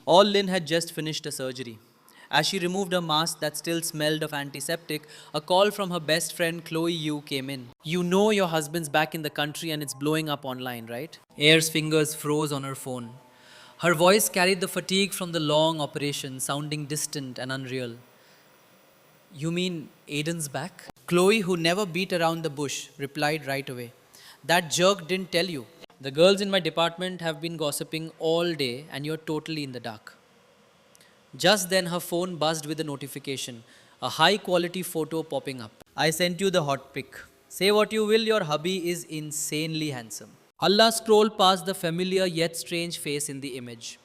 All Lynn had just finished a surgery. As she removed her mask that still smelled of antiseptic, a call from her best friend Chloe Yu came in. You know your husband's back in the country and it's blowing up online, right? Air's fingers froze on her phone. Her voice carried the fatigue from the long operation, sounding distant and unreal. You mean Aiden's back? Chloe, who never beat around the bush, replied right away. That jerk didn't tell you. The girls in my department have been gossiping all day and you're totally in the dark. Just then, her phone buzzed with a notification, a high quality photo popping up. I sent you the hot pic. Say what you will, your hubby is insanely handsome. Allah scrolled past the familiar yet strange face in the image.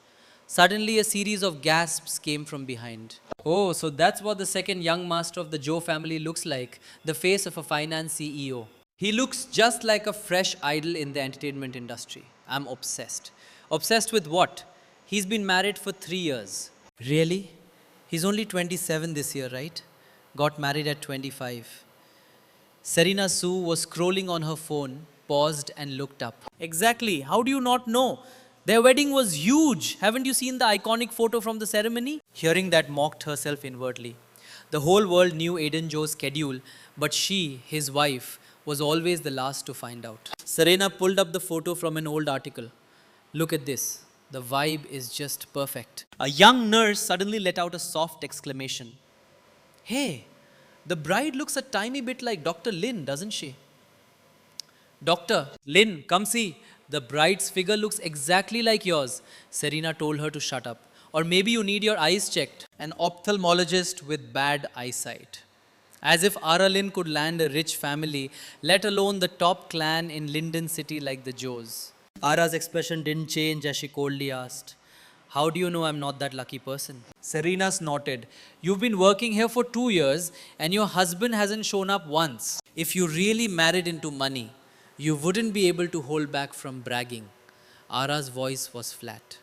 Suddenly, a series of gasps came from behind. Oh, so that's what the second young master of the Joe family looks like, the face of a finance CEO. He looks just like a fresh idol in the entertainment industry. I'm obsessed. Obsessed with what? He's been married for 3 years. Really? He's only 27 this year, right? Got married at 25. Serena Sue was scrolling on her phone, paused and looked up. Exactly. How do you not know? Their wedding was huge. Haven't you seen the iconic photo from the ceremony? Hearing that mocked herself inwardly. The whole world knew Aiden Joe's schedule, but she, his wife, was always the last to find out. Serena pulled up the photo from an old article. Look at this. The vibe is just perfect. A young nurse suddenly let out a soft exclamation. Hey, the bride looks a tiny bit like Dr. Lynn, doesn't she? Doctor, Lynn, come see. The bride's figure looks exactly like yours. Serena told her to shut up. Or maybe you need your eyes checked. An ophthalmologist with bad eyesight. As if Ara Lynn could land a rich family, let alone the top clan in Linden City like the Joes. Ara's expression didn't change as she coldly asked, how do you know I'm not that lucky person? Serena snorted. You've been working here for 2 years and your husband hasn't shown up once. If you really married into money, you wouldn't be able to hold back from bragging. Ara's voice was flat.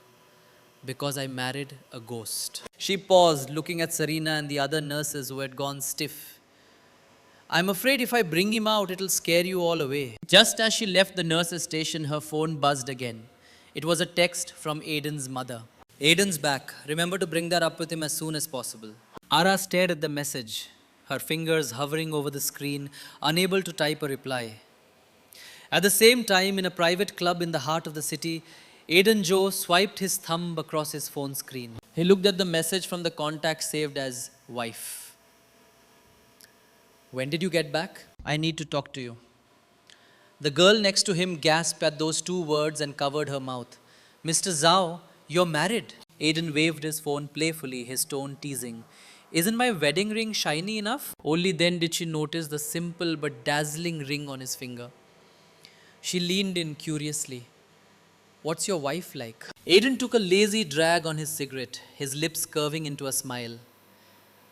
Because I married a ghost. She paused, looking at Serena and the other nurses who had gone stiff. I'm afraid if I bring him out, it'll scare you all away. Just as she left the nurse's station, her phone buzzed again. It was a text from Aiden's mother. Aiden's back. Remember to bring that up with him as soon as possible. Ara stared at the message, her fingers hovering over the screen, unable to type a reply. At the same time, in a private club in the heart of the city, Aiden Joe swiped his thumb across his phone screen. He looked at the message from the contact saved as wife. When did you get back? I need to talk to you. The girl next to him gasped at those 2 words and covered her mouth. Mr. Zhao, you're married. Aiden waved his phone playfully, his tone teasing. Isn't my wedding ring shiny enough? Only then did she notice the simple but dazzling ring on his finger. She leaned in curiously. What's your wife like? Aiden took a lazy drag on his cigarette, his lips curving into a smile.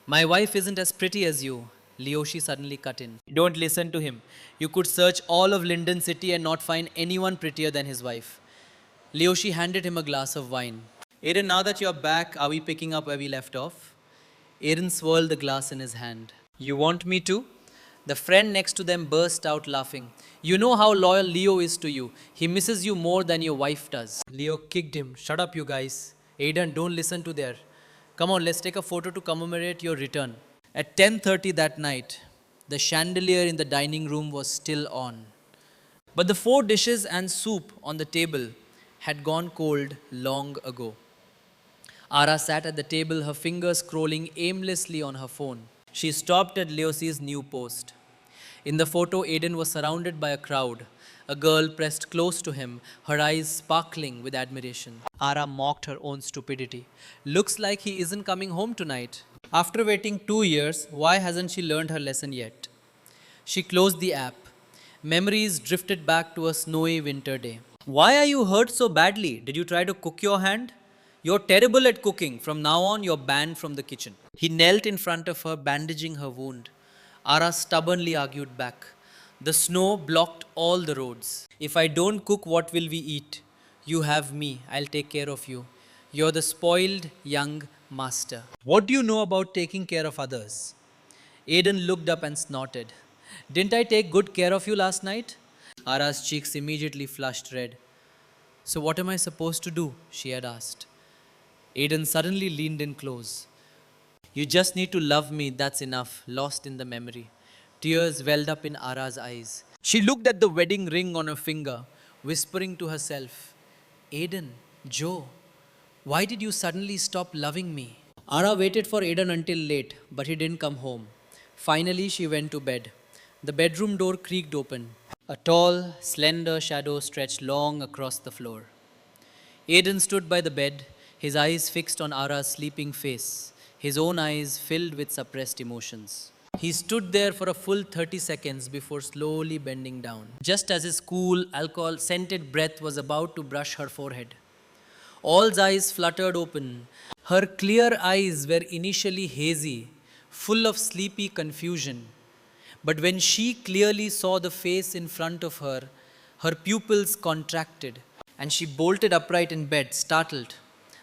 My wife isn't as pretty as you. Leoshi suddenly cut in. Don't listen to him. You could search all of Linden City and not find anyone prettier than his wife. Leoshi handed him a glass of wine. Aiden, now that you're back, are we picking up where we left off? Aiden swirled the glass in his hand. You want me to? The friend next to them burst out laughing. You know how loyal Leo is to you. He misses you more than your wife does. Leo kicked him. Shut up, you guys. Aiden, don't listen to their. Come on, let's take a photo to commemorate your return. At 10:30 that night, the chandelier in the dining room was still on. But the 4 dishes and soup on the table had gone cold long ago. Ara sat at the table, her fingers scrolling aimlessly on her phone. She stopped at Leosi's new post. In the photo, Aiden was surrounded by a crowd. A girl pressed close to him, her eyes sparkling with admiration. Ara mocked her own stupidity. Looks like he isn't coming home tonight. After waiting 2 years, why hasn't she learned her lesson yet? She closed the app. Memories drifted back to a snowy winter day. Why are you hurt so badly? Did you try to cook your hand? You're terrible at cooking. From now on, you're banned from the kitchen. He knelt in front of her, bandaging her wound. Ara stubbornly argued back. The snow blocked all the roads. If I don't cook, what will we eat? You have me. I'll take care of you. You're the spoiled young master. What do you know about taking care of others? Aiden looked up and snorted. Didn't I take good care of you last night? Ara's cheeks immediately flushed red. So what am I supposed to do? She had asked. Aiden suddenly leaned in close. You just need to love me, that's enough, lost in the memory. Tears welled up in Ara's eyes. She looked at the wedding ring on her finger, whispering to herself, Aiden, Joe, why did you suddenly stop loving me? Ara waited for Aiden until late, but he didn't come home. Finally, she went to bed. The bedroom door creaked open. A tall, slender shadow stretched long across the floor. Aiden stood by the bed, his eyes fixed on Ara's sleeping face, his own eyes filled with suppressed emotions. He stood there for a full 30 seconds before slowly bending down, just as his cool, alcohol scented breath was about to brush her forehead. All's eyes fluttered open. Her clear eyes were initially hazy, full of sleepy confusion. But when she clearly saw the face in front of her, her pupils contracted, and she bolted upright in bed, startled.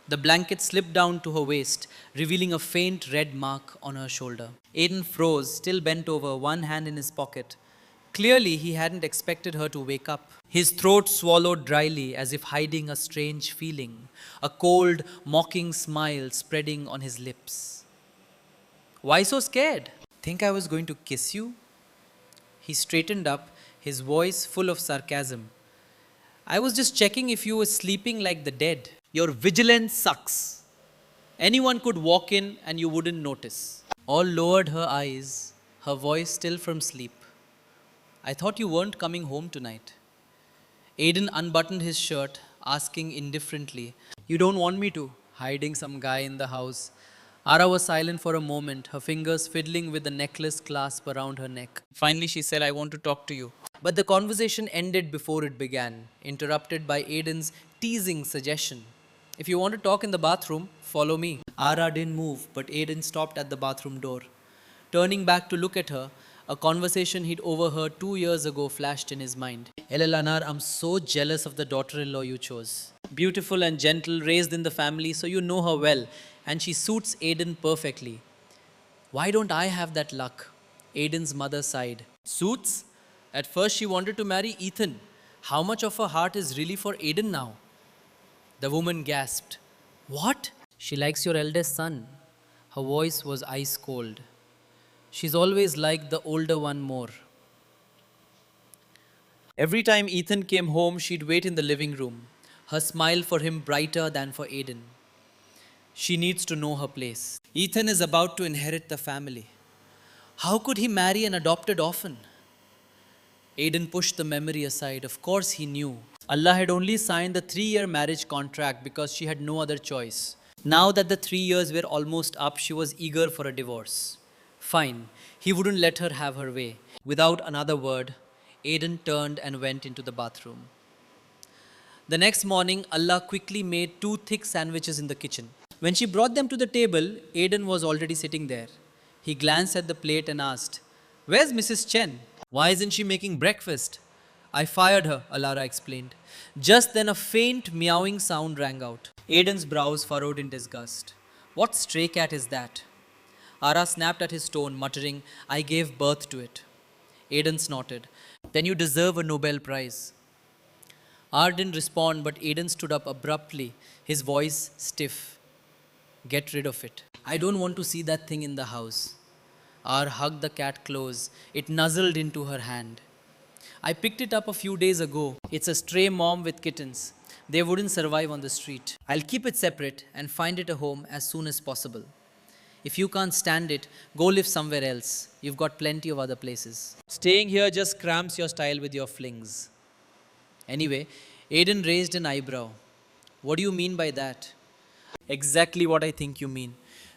The blanket slipped down to her waist, revealing a faint red mark on her shoulder. Aiden froze, still bent over, one hand in his pocket. Clearly, he hadn't expected her to wake up. His throat swallowed dryly as if hiding a strange feeling, a cold, mocking smile spreading on his lips. Why so scared? Think I was going to kiss you? He straightened up, his voice full of sarcasm. I was just checking if you were sleeping like the dead. Your vigilance sucks. Anyone could walk in and you wouldn't notice. All lowered her eyes, her voice still from sleep. I thought you weren't coming home tonight. Aiden unbuttoned his shirt, asking indifferently, You don't want me to? Hiding some guy in the house. Ara was silent for a moment, her fingers fiddling with the necklace clasp around her neck. Finally, she said, I want to talk to you. But the conversation ended before it began, interrupted by Aiden's teasing suggestion. If you want to talk in the bathroom, follow me. Ara didn't move, but Aiden stopped at the bathroom door. Turning back to look at her, a conversation he'd overheard 2 years ago flashed in his mind. Elelanar, I'm so jealous of the daughter-in-law you chose. Beautiful and gentle, raised in the family, so you know her well, and she suits Aiden perfectly. Why don't I have that luck? Aiden's mother sighed. Suits? At first she wanted to marry Ethan. How much of her heart is really for Aiden now? The woman gasped. What? She likes your eldest son. Her voice was ice cold. She's always liked the older one more. Every time Ethan came home, she'd wait in the living room, her smile for him brighter than for Aiden. She needs to know her place. Ethan is about to inherit the family. How could he marry an adopted orphan? Aiden pushed the memory aside. Of course he knew. Allah had only signed the 3-year marriage contract because she had no other choice. Now that the 3 years were almost up, she was eager for a divorce. Fine, he wouldn't let her have her way. Without another word, Aiden turned and went into the bathroom. The next morning, Allah quickly made 2 thick sandwiches in the kitchen. When she brought them to the table, Aiden was already sitting there. He glanced at the plate and asked, Where's Mrs. Chen? Why isn't she making breakfast? I fired her, Alara explained. Just then a faint meowing sound rang out. Aiden's brows furrowed in disgust. What stray cat is that? Ara snapped at his tone, muttering, I gave birth to it. Aiden snorted. Then you deserve a Nobel Prize. Ar didn't respond, but Aiden stood up abruptly, his voice stiff. Get rid of it. I don't want to see that thing in the house. Ar hugged the cat close. It nuzzled into her hand. I picked it up a few days ago. It's a stray mom with kittens. They wouldn't survive on the street. I'll keep it separate and find it a home as soon as possible. If you can't stand it, go live somewhere else. You've got plenty of other places. Staying here just cramps your style with your flings. Anyway, Aiden raised an eyebrow. What do you mean by that? Exactly what I think you mean.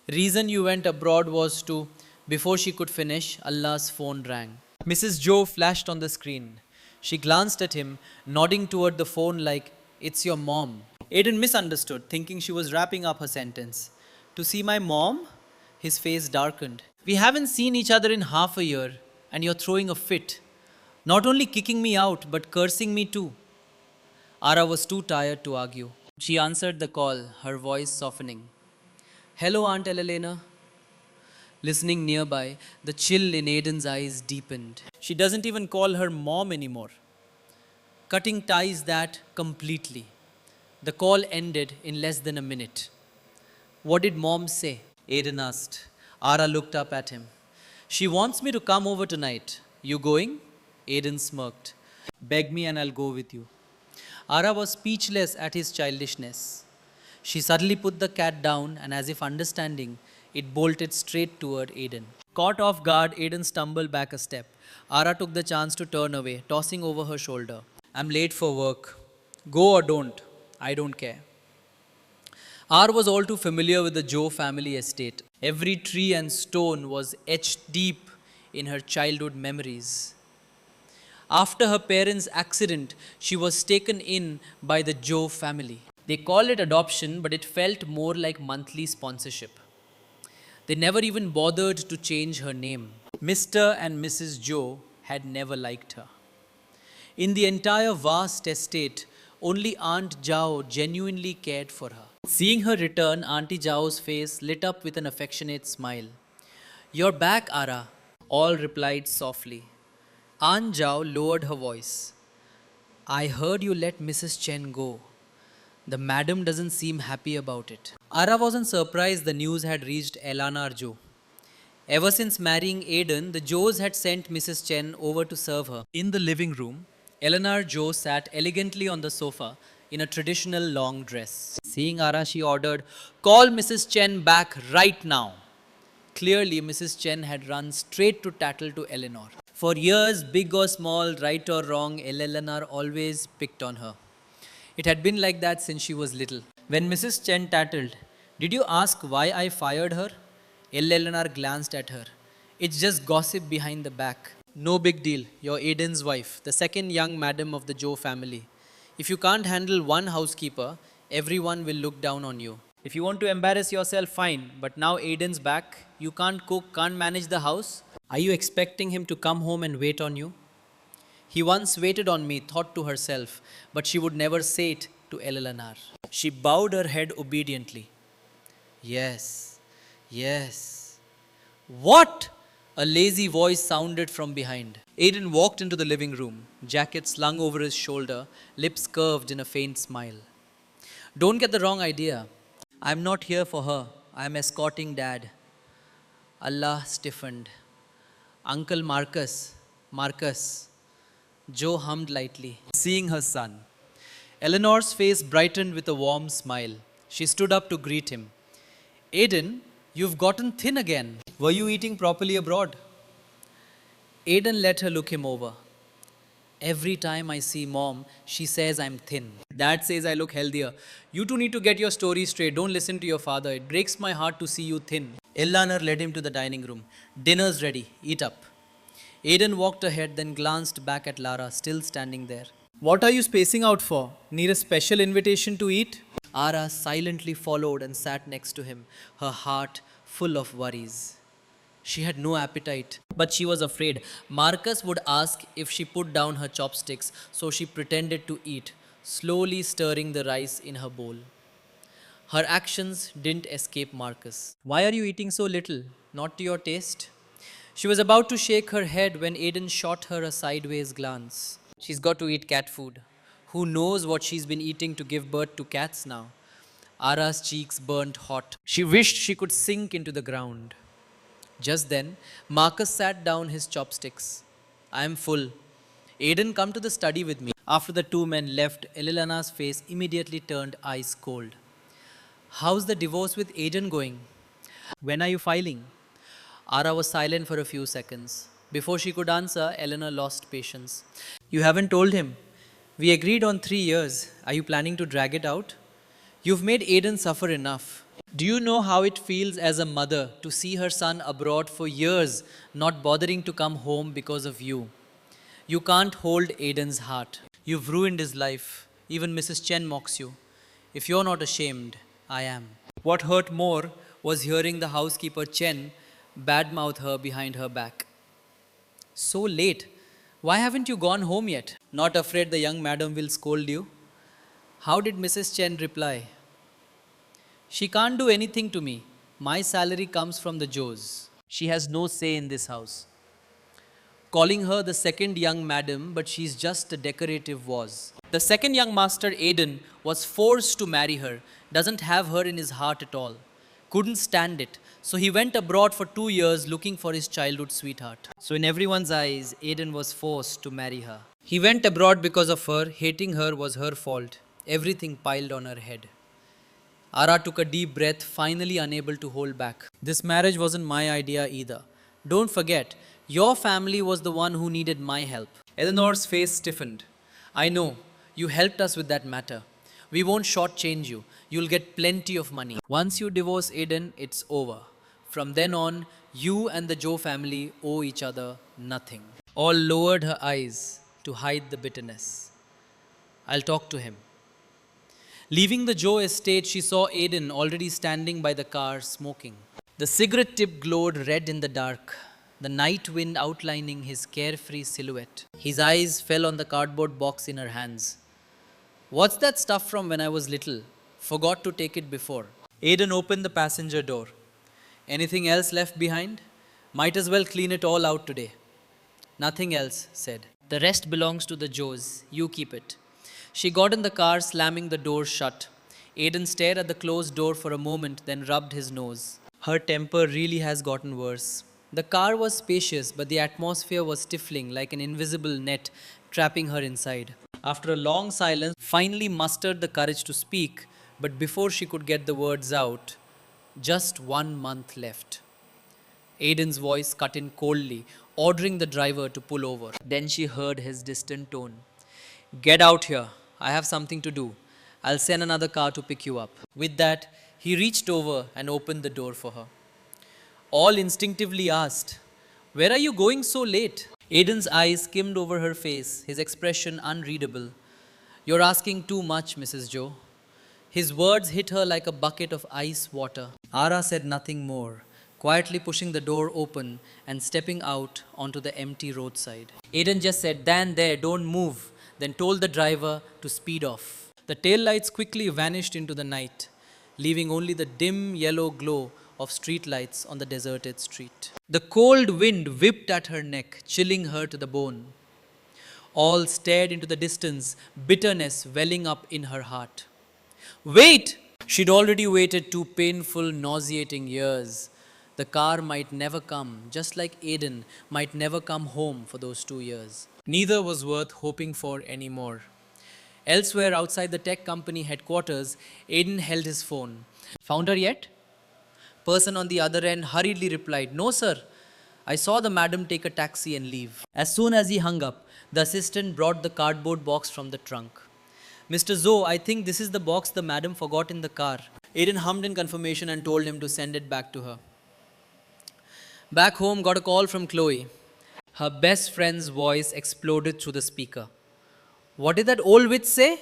Reason you went abroad was to, before she could finish, Allah's phone rang. Mrs. Joe flashed on the screen. She glanced at him, nodding toward the phone like, It's your mom. Aiden misunderstood, thinking she was wrapping up her sentence. To see my mom? His face darkened. We haven't seen each other in half a year, and you're throwing a fit. Not only kicking me out, but cursing me too. Ara was too tired to argue. She answered the call, her voice softening. Hello, Aunt Elena. Listening nearby, the chill in Aiden's eyes deepened. She doesn't even call her mom anymore. Cutting ties that completely. The call ended in less than a minute. What did mom say? Aiden asked. Ara looked up at him. She wants me to come over tonight. You going? Aiden smirked. Beg me and I'll go with you. Ara was speechless at his childishness. She suddenly put the cat down and, as if understanding, it bolted straight toward Aiden. Caught off guard, Aiden stumbled back a step. Ara took the chance to turn away, tossing over her shoulder. I'm late for work. Go or don't. I don't care. R was all too familiar with the Joe family estate. Every tree and stone was etched deep in her childhood memories. After her parents' accident, she was taken in by the Joe family. They called it adoption, but it felt more like monthly sponsorship. They never even bothered to change her name. Mr. and Mrs. Joe had never liked her. In the entire vast estate, only Aunt Zhao genuinely cared for her. Seeing her return, Auntie Zhao's face lit up with an affectionate smile. You're back, Ara, all replied softly. Aunt Zhao lowered her voice. I heard you let Mrs. Chen go. The madam doesn't seem happy about it. Ara wasn't surprised the news had reached Elanar Joe. Ever since marrying Aiden, the Joes had sent Mrs. Chen over to serve her. In the living room, Eleanor Joe sat elegantly on the sofa in a traditional long dress. Seeing Ara, she ordered, Call Mrs. Chen back right now. Clearly, Mrs. Chen had run straight to tattle to Eleanor. For years, big or small, right or wrong, Eleanor always picked on her. It had been like that since she was little. When Mrs. Chen tattled, Did you ask why I fired her? Eleanor glanced at her. It's just gossip behind the back. No big deal. You're Aiden's wife, the second young madam of the Joe family. If you can't handle one housekeeper, everyone will look down on you. If you want to embarrass yourself, fine. But now Aiden's back. You can't cook, can't manage the house. Are you expecting him to come home and wait on you? He once waited on me, thought to herself, but she would never say it to Eleanor. She bowed her head obediently. Yes, yes. What? A lazy voice sounded from behind. Aiden walked into the living room, jacket slung over his shoulder, lips curved in a faint smile. Don't get the wrong idea. I'm not here for her. I'm escorting Dad. Allah stiffened. Uncle Marcus. Joe hummed lightly, seeing her son. Eleanor's face brightened with a warm smile. She stood up to greet him. Aiden, you've gotten thin again. Were you eating properly abroad? Aiden let her look him over. Every time I see Mom, she says I'm thin. Dad says I look healthier. You two need to get your story straight. Don't listen to your father. It breaks my heart to see you thin. Eleanor led him to the dining room. Dinner's ready. Eat up. Aiden walked ahead, then glanced back at Lara, still standing there. What are you spacing out for? Need a special invitation to eat? Ara silently followed and sat next to him, her heart full of worries. She had no appetite, but she was afraid. Marcus would ask if she put down her chopsticks, so she pretended to eat, slowly stirring the rice in her bowl. Her actions didn't escape Marcus. Why are you eating so little? Not to your taste? She was about to shake her head when Aiden shot her a sideways glance. She's got to eat cat food. Who knows what she's been eating to give birth to cats now? Ara's cheeks burned hot. She wished she could sink into the ground. Just then, Marcus sat down his chopsticks. I am full. Aiden, come to the study with me. After the two men left, Elena's face immediately turned ice cold. How's the divorce with Aiden going? When are you filing? Ara was silent for a few seconds. Before she could answer, Eleanor lost patience. You haven't told him. We agreed on 3 years. Are you planning to drag it out? You've made Aiden suffer enough. Do you know how it feels as a mother to see her son abroad for years, not bothering to come home because of you? You can't hold Aiden's heart. You've ruined his life. Even Mrs. Chen mocks you. If you're not ashamed, I am. What hurt more was hearing the housekeeper Chen badmouth her behind her back. So late. Why haven't you gone home yet? Not afraid the young madam will scold you? How did Mrs. Chen reply? She can't do anything to me. My salary comes from the Joes. She has no say in this house. Calling her the second young madam, but she's just a decorative was. The second young master, Aiden, was forced to marry her, doesn't have her in his heart at all. Couldn't stand it, so he went abroad for 2 years looking for his childhood sweetheart. So, in everyone's eyes, Aiden was forced to marry her. He went abroad because of her, hating her was her fault. Everything piled on her head. Ara took a deep breath, finally unable to hold back. This marriage wasn't my idea either. Don't forget, your family was the one who needed my help. Eleanor's face stiffened. I know, you helped us with that matter. We won't shortchange you. You'll get plenty of money. Once you divorce Aiden, it's over. From then on, you and the Joe family owe each other nothing. All lowered her eyes to hide the bitterness. I'll talk to him. Leaving the Joe estate, she saw Aiden already standing by the car smoking. The cigarette tip glowed red in the dark, the night wind outlining his carefree silhouette. His eyes fell on the cardboard box in her hands. What's that stuff from when I was little? Forgot to take it before. Aiden opened the passenger door. Anything else left behind? Might as well clean it all out today. Nothing else, said. The rest belongs to the Joes. You keep it. She got in the car, slamming the door shut. Aiden stared at the closed door for a moment, then rubbed his nose. Her temper really has gotten worse. The car was spacious, but the atmosphere was stifling like an invisible net trapping her inside. After a long silence, finally mustered the courage to speak, but before she could get the words out, just 1 month left. Aiden's voice cut in coldly, ordering the driver to pull over. Then she heard his distant tone. Get out here. I have something to do. I'll send another car to pick you up. With that, he reached over and opened the door for her. All instinctively asked, Where are you going so late? Aiden's eyes skimmed over her face, his expression unreadable. You're asking too much, Mrs. Joe. His words hit her like a bucket of ice water. Ara said nothing more, quietly pushing the door open and stepping out onto the empty roadside. Aiden just said, Dan, there, don't move, then told the driver to speed off. The taillights quickly vanished into the night, leaving only the dim yellow glow of streetlights on the deserted street. The cold wind whipped at her neck, chilling her to the bone. All stared into the distance, bitterness welling up in her heart. Wait! She'd already waited 2 painful, nauseating years. The car might never come, just like Aiden might never come home for those 2 years. Neither was worth hoping for anymore. Elsewhere outside the tech company headquarters, Aiden held his phone. Found her yet? Person on the other end hurriedly replied, No, sir. I saw the madam take a taxi and leave. As soon as he hung up, the assistant brought the cardboard box from the trunk. Mr. Zoe, I think this is the box the madam forgot in the car. Aiden hummed in confirmation and told him to send it back to her. Back home, got a call from Chloe. Her best friend's voice exploded through the speaker. What did that old witch say?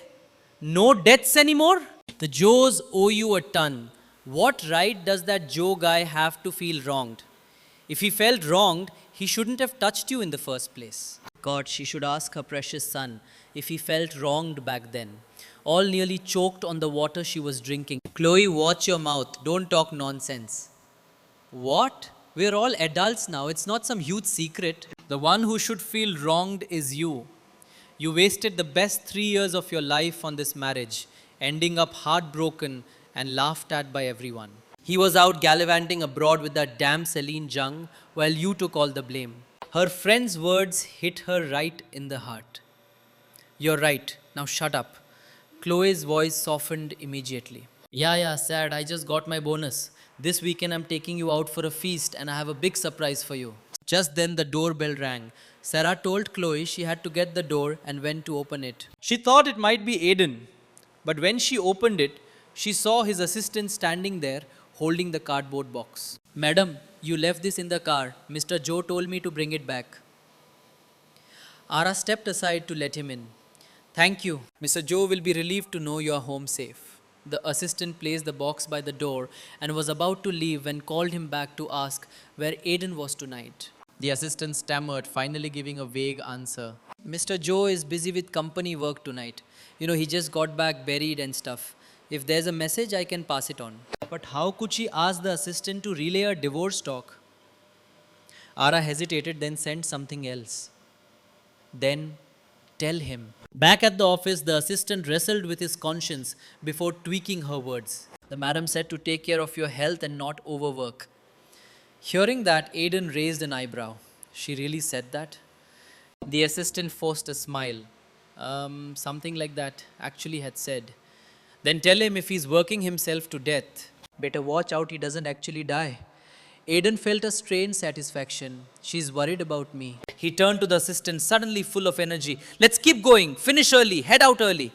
No debts anymore? The Joes owe you a ton. What right does that Joe guy have to feel wronged? If he felt wronged, he shouldn't have touched you in the first place. God, she should ask her precious son if he felt wronged back then. All nearly choked on the water she was drinking. Chloe, watch your mouth. Don't talk nonsense. What? We're all adults now. It's not some huge secret. The one who should feel wronged is you. You wasted the best 3 years of your life on this marriage, ending up heartbroken and laughed at by everyone. He was out gallivanting abroad with that damn Celine Jung while you took all the blame. Her friend's words hit her right in the heart. You're right. Now shut up. Chloe's voice softened immediately. Yeah, sad. I just got my bonus. This weekend I'm taking you out for a feast and I have a big surprise for you. Just then the doorbell rang. Sarah told Chloe she had to get the door and went to open it. She thought it might be Aiden, but when she opened it, she saw his assistant standing there holding the cardboard box. Madam, you left this in the car. Mr. Joe told me to bring it back. Ara stepped aside to let him in. Thank you. Mr. Joe will be relieved to know you are home safe. The assistant placed the box by the door and was about to leave when called him back to ask where Aiden was tonight. The assistant stammered, finally giving a vague answer. Mr. Joe is busy with company work tonight. He just got back buried and stuff. If there's a message, I can pass it on. But how could she ask the assistant to relay a divorce talk? Ara hesitated, then sent something else. Then Tell him. Back at the office, the assistant wrestled with his conscience before tweaking her words. The madam said to take care of your health and not overwork. Hearing that, Aiden raised an eyebrow. She really said that? The assistant forced a smile. Something like that actually had said. Then tell him if he's working himself to death, better watch out he doesn't actually die. Aiden felt a strange satisfaction. She's worried about me. He turned to the assistant, suddenly full of energy. Let's keep going. Finish early. Head out early.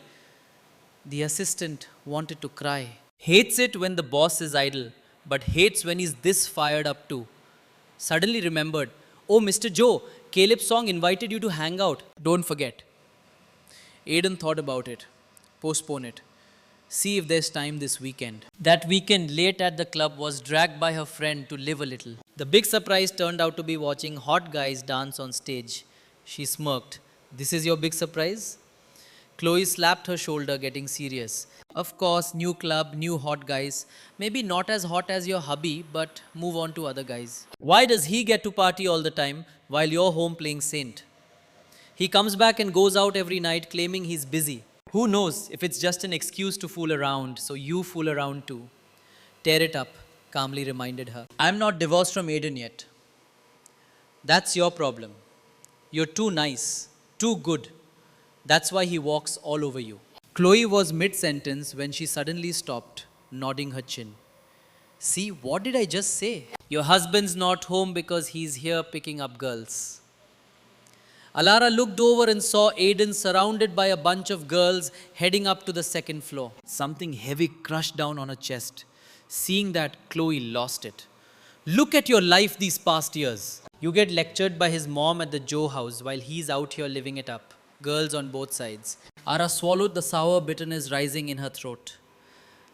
The assistant wanted to cry. Hates it when the boss is idle, but hates when he's this fired up too. Suddenly remembered, oh, Mr. Joe, Caleb's song invited you to hang out. Don't forget. Aiden thought about it. Postpone it. See if there's time this weekend. That weekend, late at the club, was dragged by her friend to live a little. The big surprise turned out to be watching hot guys dance on stage. She smirked. This is your big surprise? Chloe slapped her shoulder, getting serious. Of course, new club, new hot guys. Maybe not as hot as your hubby, but move on to other guys. Why does he get to party all the time while you're home playing Saint? He comes back and goes out every night claiming he's busy. Who knows if it's just an excuse to fool around, so you fool around too. Tear it up, calmly reminded her. I'm not divorced from Aiden yet. That's your problem. You're too nice, too good. That's why he walks all over you. Chloe was mid-sentence when she suddenly stopped, nodding her chin. See, what did I just say? Your husband's not home because he's here picking up girls. Alara looked over and saw Aiden surrounded by a bunch of girls heading up to the second floor. Something heavy crushed down on her chest. Seeing that, Chloe lost it. Look at your life these past years. You get lectured by his mom at the Joe house while he's out here living it up. Girls on both sides. Ara swallowed the sour bitterness rising in her throat.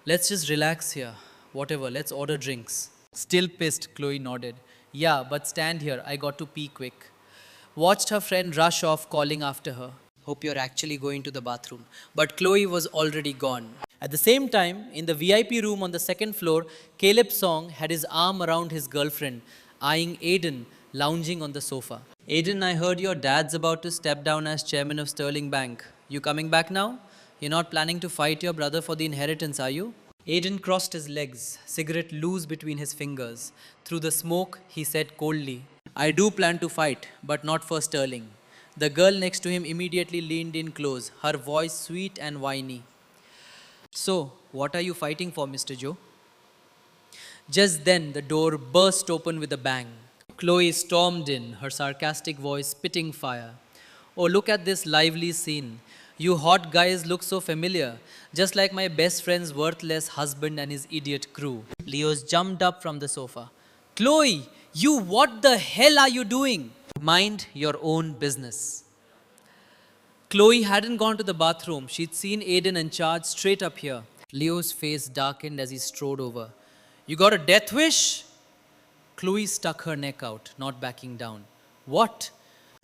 Let's just relax here. Whatever, let's order drinks. Still pissed, Chloe nodded. Yeah, but stand here. I got to pee quick. Watched her friend rush off, calling after her. Hope you're actually going to the bathroom. But Chloe was already gone. At the same time, in the VIP room on the second floor, Caleb Song had his arm around his girlfriend, eyeing Aiden lounging on the sofa. Aiden, I heard your dad's about to step down as chairman of Sterling Bank. You coming back now? You're not planning to fight your brother for the inheritance, are you? Aiden crossed his legs, cigarette loose between his fingers. Through the smoke, he said coldly, I do plan to fight, but not for Sterling. The girl next to him immediately leaned in close, her voice sweet and whiny. So, what are you fighting for, Mr. Joe? Just then, the door burst open with a bang. Chloe stormed in, her sarcastic voice spitting fire. Oh, look at this lively scene. You hot guys look so familiar, just like my best friend's worthless husband and his idiot crew. Leos jumped up from the sofa. Chloe, you what the hell are you doing? Mind your own business. Chloe hadn't gone to the bathroom. She'd seen Aiden and charged straight up here. Leo's face darkened as he strode over. You got a death wish? Chloe stuck her neck out, not backing down. What?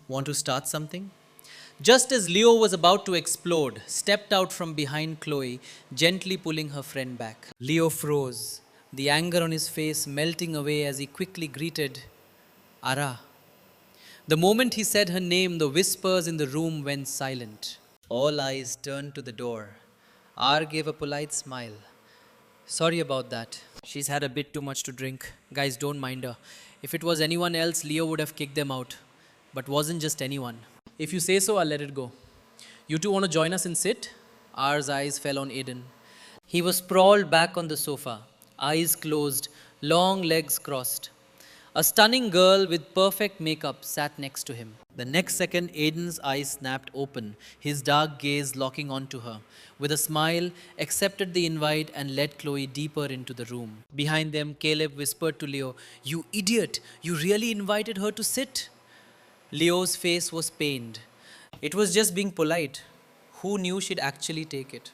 Want to start something? Just as Leo was about to explode, stepped out from behind Chloe, gently pulling her friend back. Leo froze, the anger on his face melting away as he quickly greeted Ara. The moment he said her name, the whispers in the room went silent. All eyes turned to the door. R gave a polite smile. Sorry about that. She's had a bit too much to drink. Guys, don't mind her. If it was anyone else, Leo would have kicked them out. But wasn't just anyone. If you say so, I'll let it go. You two want to join us and sit? R's eyes fell on Aiden. He was sprawled back on the sofa, eyes closed, long legs crossed. A stunning girl with perfect makeup sat next to him. The next second, Aiden's eyes snapped open, his dark gaze locking onto her. With a smile, accepted the invite and led Chloe deeper into the room. Behind them, Caleb whispered to Leo, You idiot! You really invited her to sit? Leo's face was pained. It was just being polite. Who knew she'd actually take it?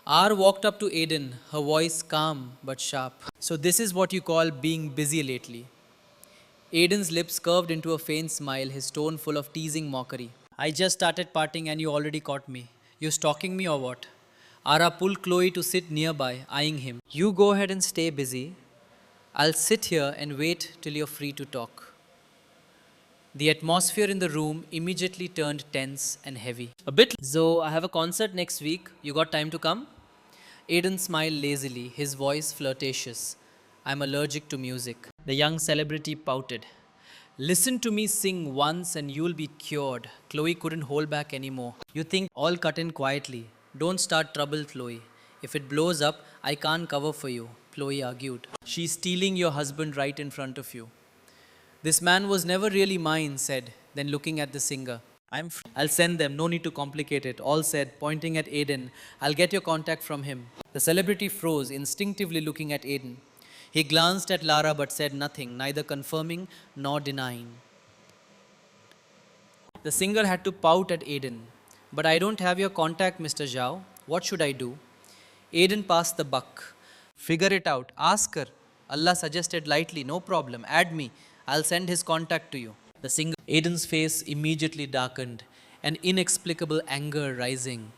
R walked up to Aiden, her voice calm but sharp. So this is what you call being busy lately. Aiden's lips curved into a faint smile, his tone full of teasing mockery. I just started partying and you already caught me. You stalking me or what? Ara pulled Chloe to sit nearby, eyeing him. You go ahead and stay busy. I'll sit here and wait till you're free to talk. The atmosphere in the room immediately turned tense and heavy. A bit. So, I have a concert next week. You got time to come? Aidan smiled lazily, his voice flirtatious. I'm allergic to music. The young celebrity pouted. Listen to me sing once and you'll be cured. Chloe couldn't hold back anymore. You think all cut in quietly. Don't start trouble, Chloe. If it blows up, I can't cover for you, Chloe argued. She's stealing your husband right in front of you. This man was never really mine, said, then looking at the singer. I'll send them, no need to complicate it, all said, pointing at Aidan. I'll get your contact from him. The celebrity froze, instinctively looking at Aidan. He glanced at Lara but said nothing, neither confirming nor denying. The singer had to pout at Aidan. But I don't have your contact, Mr. Zhao. What should I do? Aidan passed the buck. Figure it out. Ask her. Allah suggested lightly, no problem. Add me. I'll send his contact to you. The singer. Aidan's face immediately darkened, an inexplicable anger rising.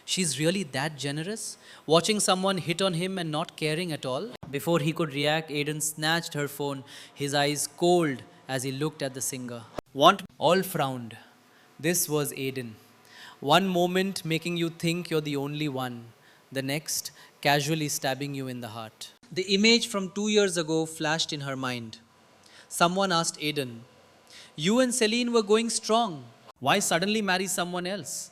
She's really that generous? Watching someone hit on him and not caring at all? Before he could react, Aidan snatched her phone, his eyes cold as he looked at the singer. All frowned. This was Aidan. One moment making you think you're the only one, the next casually stabbing you in the heart. The image from 2 years ago flashed in her mind. Someone asked Aidan, you and Celine were going strong. Why suddenly marry someone else?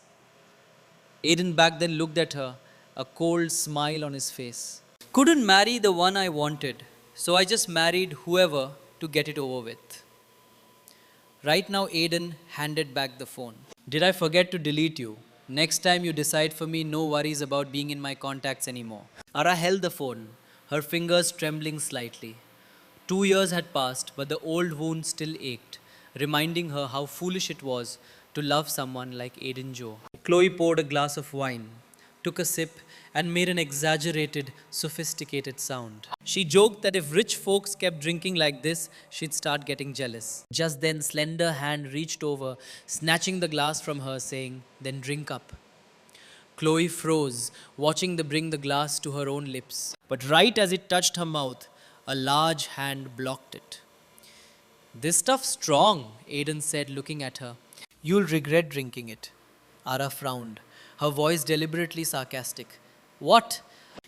Aidan back then looked at her, a cold smile on his face. Couldn't marry the one I wanted, so I just married whoever to get it over with. Right now, Aidan handed back the phone. Did I forget to delete you? Next time you decide for me, no worries about being in my contacts anymore. Ara held the phone, her fingers trembling slightly. 2 years had passed, but the old wound still ached, reminding her how foolish it was to love someone like Aidan Joe. Chloe poured a glass of wine, took a sip, and made an exaggerated, sophisticated sound. She joked that if rich folks kept drinking like this, she'd start getting jealous. Just then, slender hand reached over, snatching the glass from her, saying, then drink up. Chloe froze, watching the bring the glass to her own lips. But right as it touched her mouth, a large hand blocked it. This stuff's strong, Aidan said, looking at her. You'll regret drinking it. Ara frowned, her voice deliberately sarcastic. What?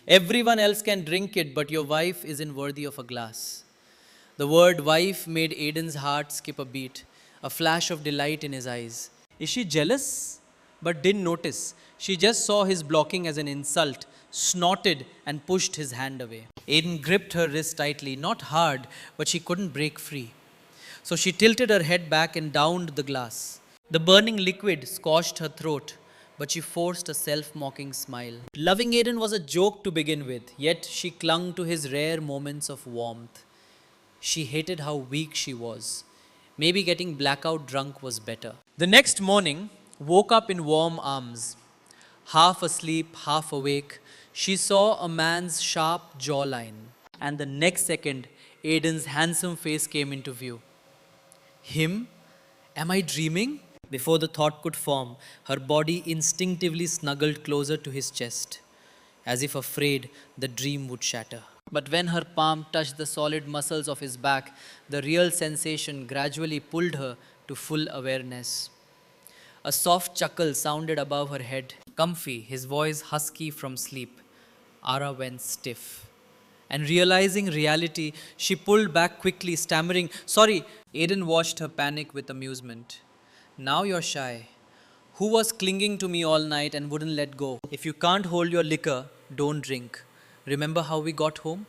Everyone else can drink it, but your wife isn't worthy of a glass. The word wife made Aidan's heart skip a beat, a flash of delight in his eyes. Is she jealous? But didn't notice. She just saw his blocking as an insult, snorted and pushed his hand away. Aidan gripped her wrist tightly, not hard, but she couldn't break free. So she tilted her head back and downed the glass. The burning liquid scorched her throat, but she forced a self-mocking smile. Loving Aidan was a joke to begin with, yet she clung to his rare moments of warmth. She hated how weak she was. Maybe getting blackout drunk was better. The next morning, woke up in warm arms. Half asleep, half awake, she saw a man's sharp jawline. And the next second, Aidan's handsome face came into view. Him? Am I dreaming? Before the thought could form, her body instinctively snuggled closer to his chest, as if afraid the dream would shatter. But when her palm touched the solid muscles of his back, the real sensation gradually pulled her to full awareness. A soft chuckle sounded above her head. Comfy, his voice husky from sleep. Ara went stiff. And realizing reality, she pulled back quickly, stammering, sorry. Aidan watched her panic with amusement. Now you're shy. Who was clinging to me all night and wouldn't let go? If you can't hold your liquor, don't drink. Remember how we got home?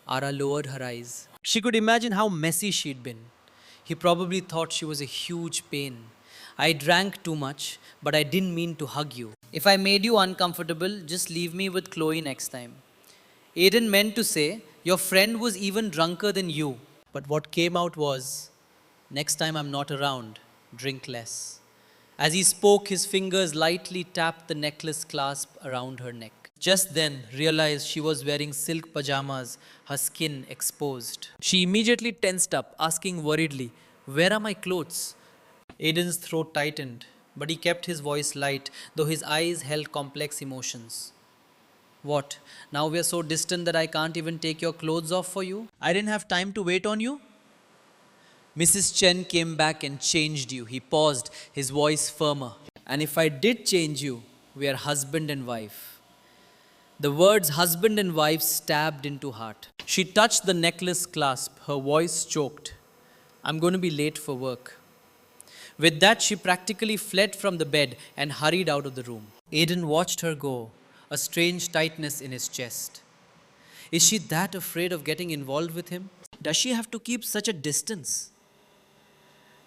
Ara lowered her eyes. She could imagine how messy she'd been. He probably thought she was a huge pain. I drank too much, but I didn't mean to hug you. If I made you uncomfortable, just leave me with Chloe next time. Aidan meant to say, your friend was even drunker than you. But what came out was, next time I'm not around, drink less. As he spoke, his fingers lightly tapped the necklace clasp around her neck. Just then, realized she was wearing silk pajamas, her skin exposed. She immediately tensed up, asking worriedly, where are my clothes? Aidan's throat tightened, but he kept his voice light, though his eyes held complex emotions. What? Now we are so distant that I can't even take your clothes off for you? I didn't have time to wait on you? Mrs. Chen came back and changed you. He paused, his voice firmer. And if I did change you, we are husband and wife. The words husband and wife stabbed into heart. She touched the necklace clasp, her voice choked. I'm going to be late for work. With that, she practically fled from the bed and hurried out of the room. Aidan watched her go, a strange tightness in his chest. Is she that afraid of getting involved with him? Does she have to keep such a distance?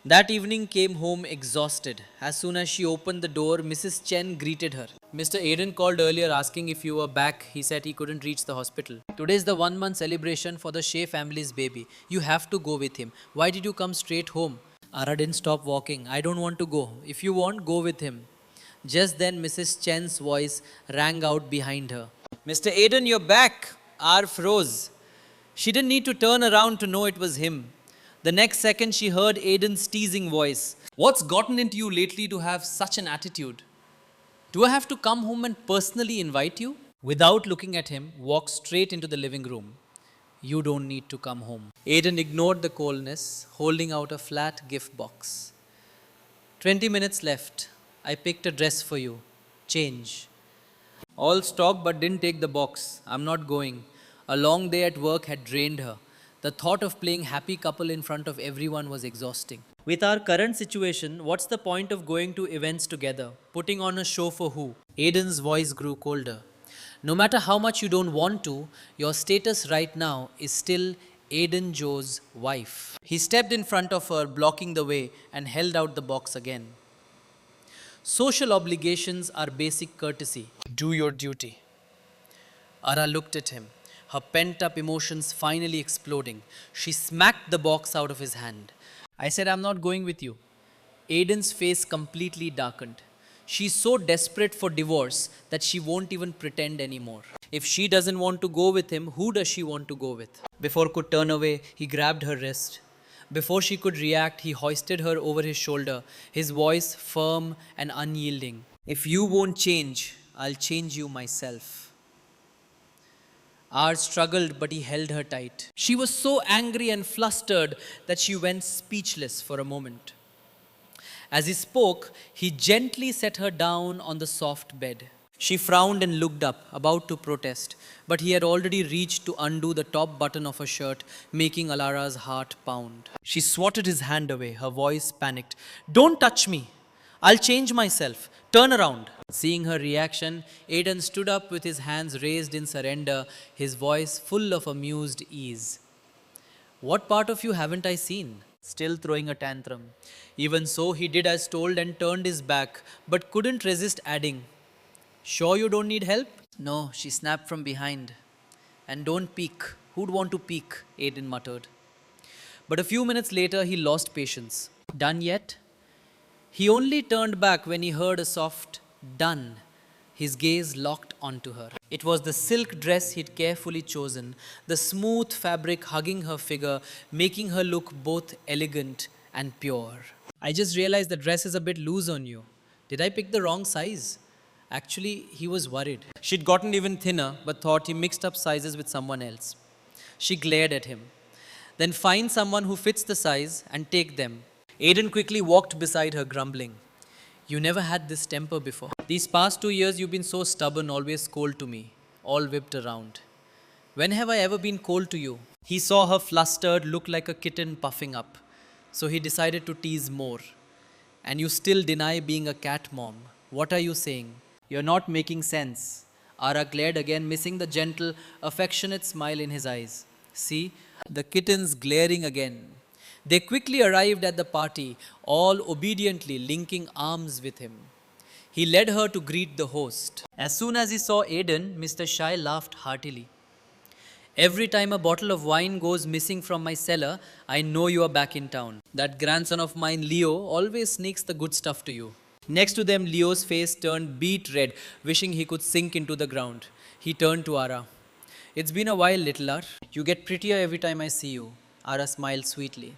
That evening came home exhausted. As soon as she opened the door, Mrs. Chen greeted her. Mr. Aidan called earlier asking if you were back. He said he couldn't reach the hospital. Today is the 1 month celebration for the Shea family's baby. You have to go with him. Why did you come straight home? Ara didn't stop walking. I don't want to go. If you want, go with him. Just then, Mrs. Chen's voice rang out behind her. Mr. Aidan, you're back. R froze. She didn't need to turn around to know it was him. The next second, she heard Aidan's teasing voice. What's gotten into you lately to have such an attitude? Do I have to come home and personally invite you? Without looking at him, walked straight into the living room. You don't need to come home. Aidan ignored the coldness, holding out a flat gift box. 20 minutes left. I picked a dress for you. Change. All stock but didn't take the box. I'm not going. A long day at work had drained her. The thought of playing happy couple in front of everyone was exhausting. With our current situation, what's the point of going to events together? Putting on a show for who? Aidan's voice grew colder. No matter how much you don't want to, your status right now is still Aidan Joe's wife. He stepped in front of her, blocking the way, and held out the box again. Social obligations are basic courtesy. Do your duty. Ara looked at him, her pent-up emotions finally exploding. She smacked the box out of his hand. I said, I'm not going with you. Aidan's face completely darkened. She's so desperate for divorce that she won't even pretend anymore. If she doesn't want to go with him, who does she want to go with? Before could turn away, he grabbed her wrist. Before she could react, he hoisted her over his shoulder, his voice firm and unyielding. If you won't change, I'll change you myself. R struggled, but he held her tight. She was so angry and flustered that she went speechless for a moment. As he spoke, he gently set her down on the soft bed. She frowned and looked up, about to protest, but he had already reached to undo the top button of her shirt, making Alara's heart pound. She swatted his hand away, her voice panicked. Don't touch me! I'll change myself. Turn around. Seeing her reaction, Aidan stood up with his hands raised in surrender, his voice full of amused ease. What part of you haven't I seen? Still throwing a tantrum. Even so, he did as told and turned his back, but couldn't resist adding, Sure you don't need help? No, she snapped from behind. And don't peek. Who'd want to peek? Aidan muttered. But a few minutes later, he lost patience. Done yet? He only turned back when he heard a soft done. His gaze locked onto her. It was the silk dress he'd carefully chosen, the smooth fabric hugging her figure, making her look both elegant and pure. I just realized the dress is a bit loose on you. Did I pick the wrong size? Actually, he was worried. She'd gotten even thinner, but thought he mixed up sizes with someone else. She glared at him. Then find someone who fits the size and take them. Aidan quickly walked beside her, grumbling. You never had this temper before. These past 2 years you've been so stubborn, always cold to me, all whipped around. When have I ever been cold to you? He saw her flustered, look like a kitten puffing up. So he decided to tease more. And you still deny being a cat mom. What are you saying? You're not making sense. Ara glared again, missing the gentle, affectionate smile in his eyes. See, the kittens glaring again. They quickly arrived at the party, all obediently linking arms with him. He led her to greet the host. As soon as he saw Aidan, Mr. Shai laughed heartily. Every time a bottle of wine goes missing from my cellar, I know you are back in town. That grandson of mine, Leo, always sneaks the good stuff to you. Next to them, Leo's face turned beet red, wishing he could sink into the ground. He turned to Ara. It's been a while, little Ar. You get prettier every time I see you. Ara smiled sweetly.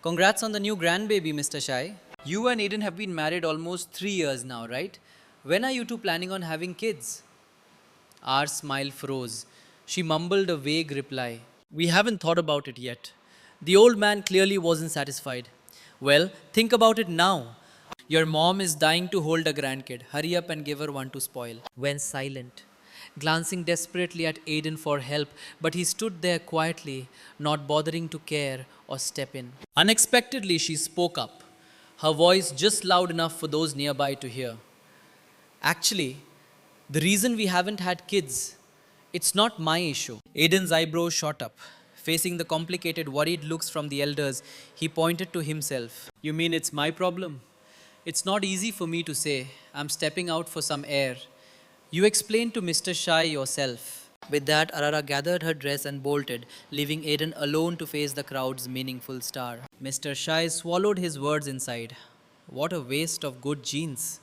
Congrats on the new grandbaby, Mr. Shai. You and Aidan have been married almost 3 years now, right? When are you two planning on having kids? Our smile froze. She mumbled a vague reply. We haven't thought about it yet. The old man clearly wasn't satisfied. Well, think about it now. Your mom is dying to hold a grandkid. Hurry up and give her one to spoil. Went silent, glancing desperately at Aiden for help, but he stood there quietly, not bothering to care or step in. Unexpectedly, she spoke up, her voice just loud enough for those nearby to hear. Actually, the reason we haven't had kids, it's not my issue. Aiden's eyebrows shot up. Facing the complicated, worried looks from the elders, he pointed to himself. You mean it's my problem? It's not easy for me to say. I'm stepping out for some air. You explain to Mr. Shai yourself. With that, Arara gathered her dress and bolted, leaving Aiden alone to face the crowd's meaningful star. Mr. Shai swallowed his words inside. What a waste of good genes.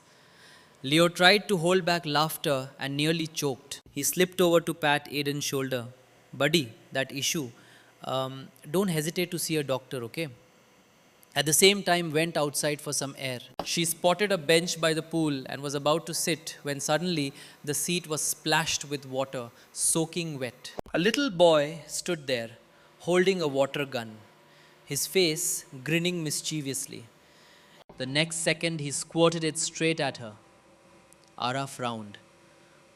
Leo tried to hold back laughter and nearly choked. He slipped over to pat Aiden's shoulder. Buddy, that issue. Don't hesitate to see a doctor, okay? At the same time, went outside for some air. She spotted a bench by the pool and was about to sit when suddenly the seat was splashed with water, soaking wet. A little boy stood there, holding a water gun, his face grinning mischievously. The next second, he squirted it straight at her. Ara frowned.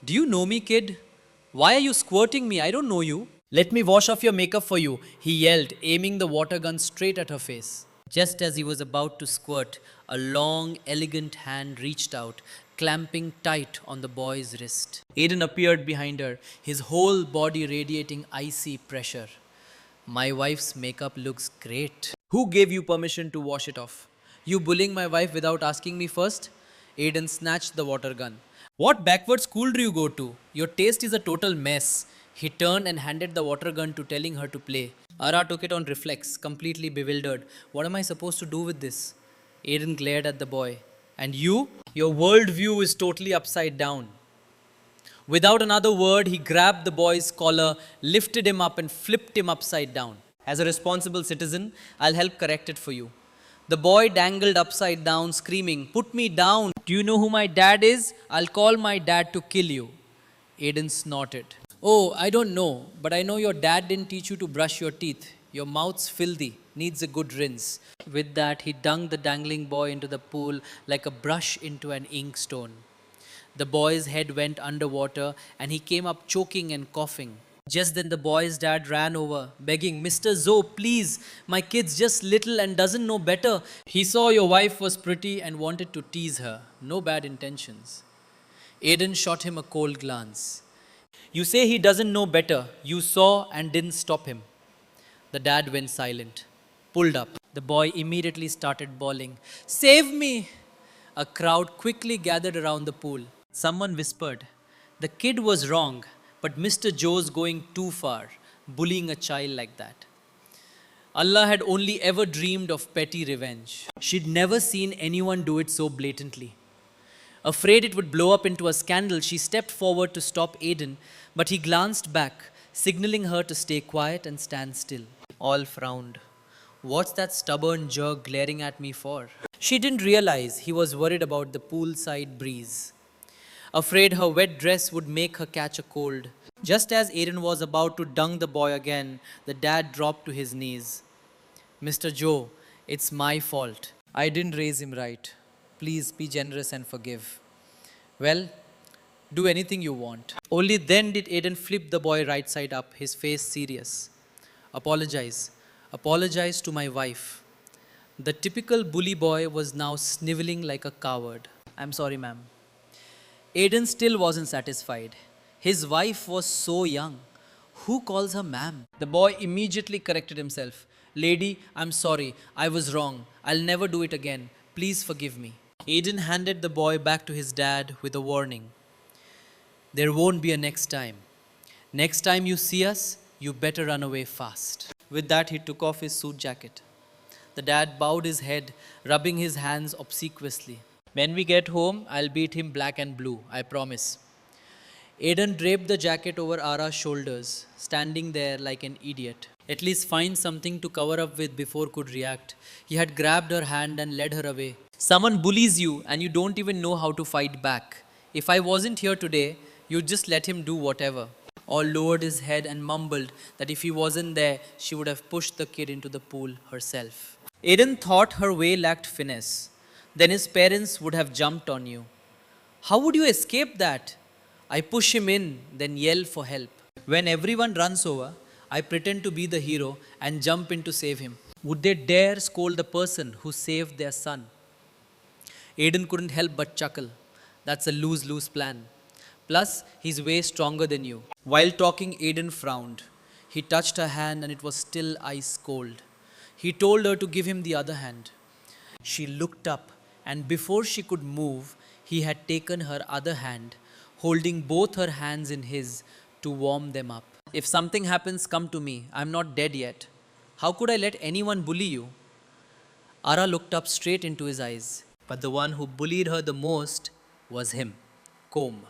Do you know me, kid? Why are you squirting me? I don't know you. Let me wash off your makeup for you, he yelled, aiming the water gun straight at her face. Just as he was about to squirt, a long, elegant hand reached out, clamping tight on the boy's wrist. Aiden appeared behind her, his whole body radiating icy pressure. My wife's makeup looks great. Who gave you permission to wash it off? You bullying my wife without asking me first? Aiden snatched the water gun. What backward school do you go to? Your taste is a total mess. He turned and handed the water gun to telling her to play. Ara took it on reflex, completely bewildered. What am I supposed to do with this? Aiden glared at the boy. And you? Your worldview is totally upside down. Without another word, he grabbed the boy's collar, lifted him up and flipped him upside down. As a responsible citizen, I'll help correct it for you. The boy dangled upside down, screaming, Put me down! Do you know who my dad is? I'll call my dad to kill you. Aiden snorted. Oh, I don't know, but I know your dad didn't teach you to brush your teeth. Your mouth's filthy, needs a good rinse. With that, he dunked the dangling boy into the pool like a brush into an inkstone. The boy's head went underwater and he came up choking and coughing. Just then the boy's dad ran over, begging, Mr. Zoe, please, my kid's just little and doesn't know better. He saw your wife was pretty and wanted to tease her. No bad intentions. Aiden shot him a cold glance. You say he doesn't know better. You saw and didn't stop him. The dad went silent, pulled up. The boy immediately started bawling, Save me! A crowd quickly gathered around the pool. Someone whispered, The kid was wrong, but Mr. Joe's going too far, bullying a child like that. Allah had only ever dreamed of petty revenge. She'd never seen anyone do it so blatantly. Afraid it would blow up into a scandal, she stepped forward to stop Aiden, but he glanced back, signaling her to stay quiet and stand still. All frowned. What's that stubborn jerk glaring at me for? She didn't realize he was worried about the poolside breeze. Afraid her wet dress would make her catch a cold. Just as Aiden was about to dunk the boy again, the dad dropped to his knees. Mr. Joe, it's my fault. I didn't raise him right. Please be generous and forgive. Well, do anything you want. Only then did Aiden flip the boy right side up, his face serious. Apologize. Apologize to my wife. The typical bully boy was now sniveling like a coward. I'm sorry, ma'am. Aiden still wasn't satisfied. His wife was so young. Who calls her ma'am? The boy immediately corrected himself. Lady, I'm sorry. I was wrong. I'll never do it again. Please forgive me. Aiden handed the boy back to his dad with a warning. There won't be a next time. Next time you see us, you better run away fast. With that, he took off his suit jacket. The dad bowed his head, rubbing his hands obsequiously. When we get home, I'll beat him black and blue, I promise. Aiden draped the jacket over Ara's shoulders, standing there like an idiot. At least find something to cover up with before could react. He had grabbed her hand and led her away. Someone bullies you and you don't even know how to fight back. If I wasn't here today, you'd just let him do whatever. or lowered his head and mumbled that if he wasn't there, she would have pushed the kid into the pool herself. Aiden thought her way lacked finesse. Then his parents would have jumped on you. How would you escape that? I push him in, then yell for help. When everyone runs over, I pretend to be the hero and jump in to save him. Would they dare scold the person who saved their son? Aiden couldn't help but chuckle. That's a lose lose plan. Plus, he's way stronger than you. While talking, Aiden frowned. He touched her hand and it was still ice cold. He told her to give him the other hand. She looked up, and before she could move, he had taken her other hand, holding both her hands in his to warm them up. If something happens, come to me. I'm not dead yet. How could I let anyone bully you? Ara looked up straight into his eyes, but the one who bullied her the most was him, Comb.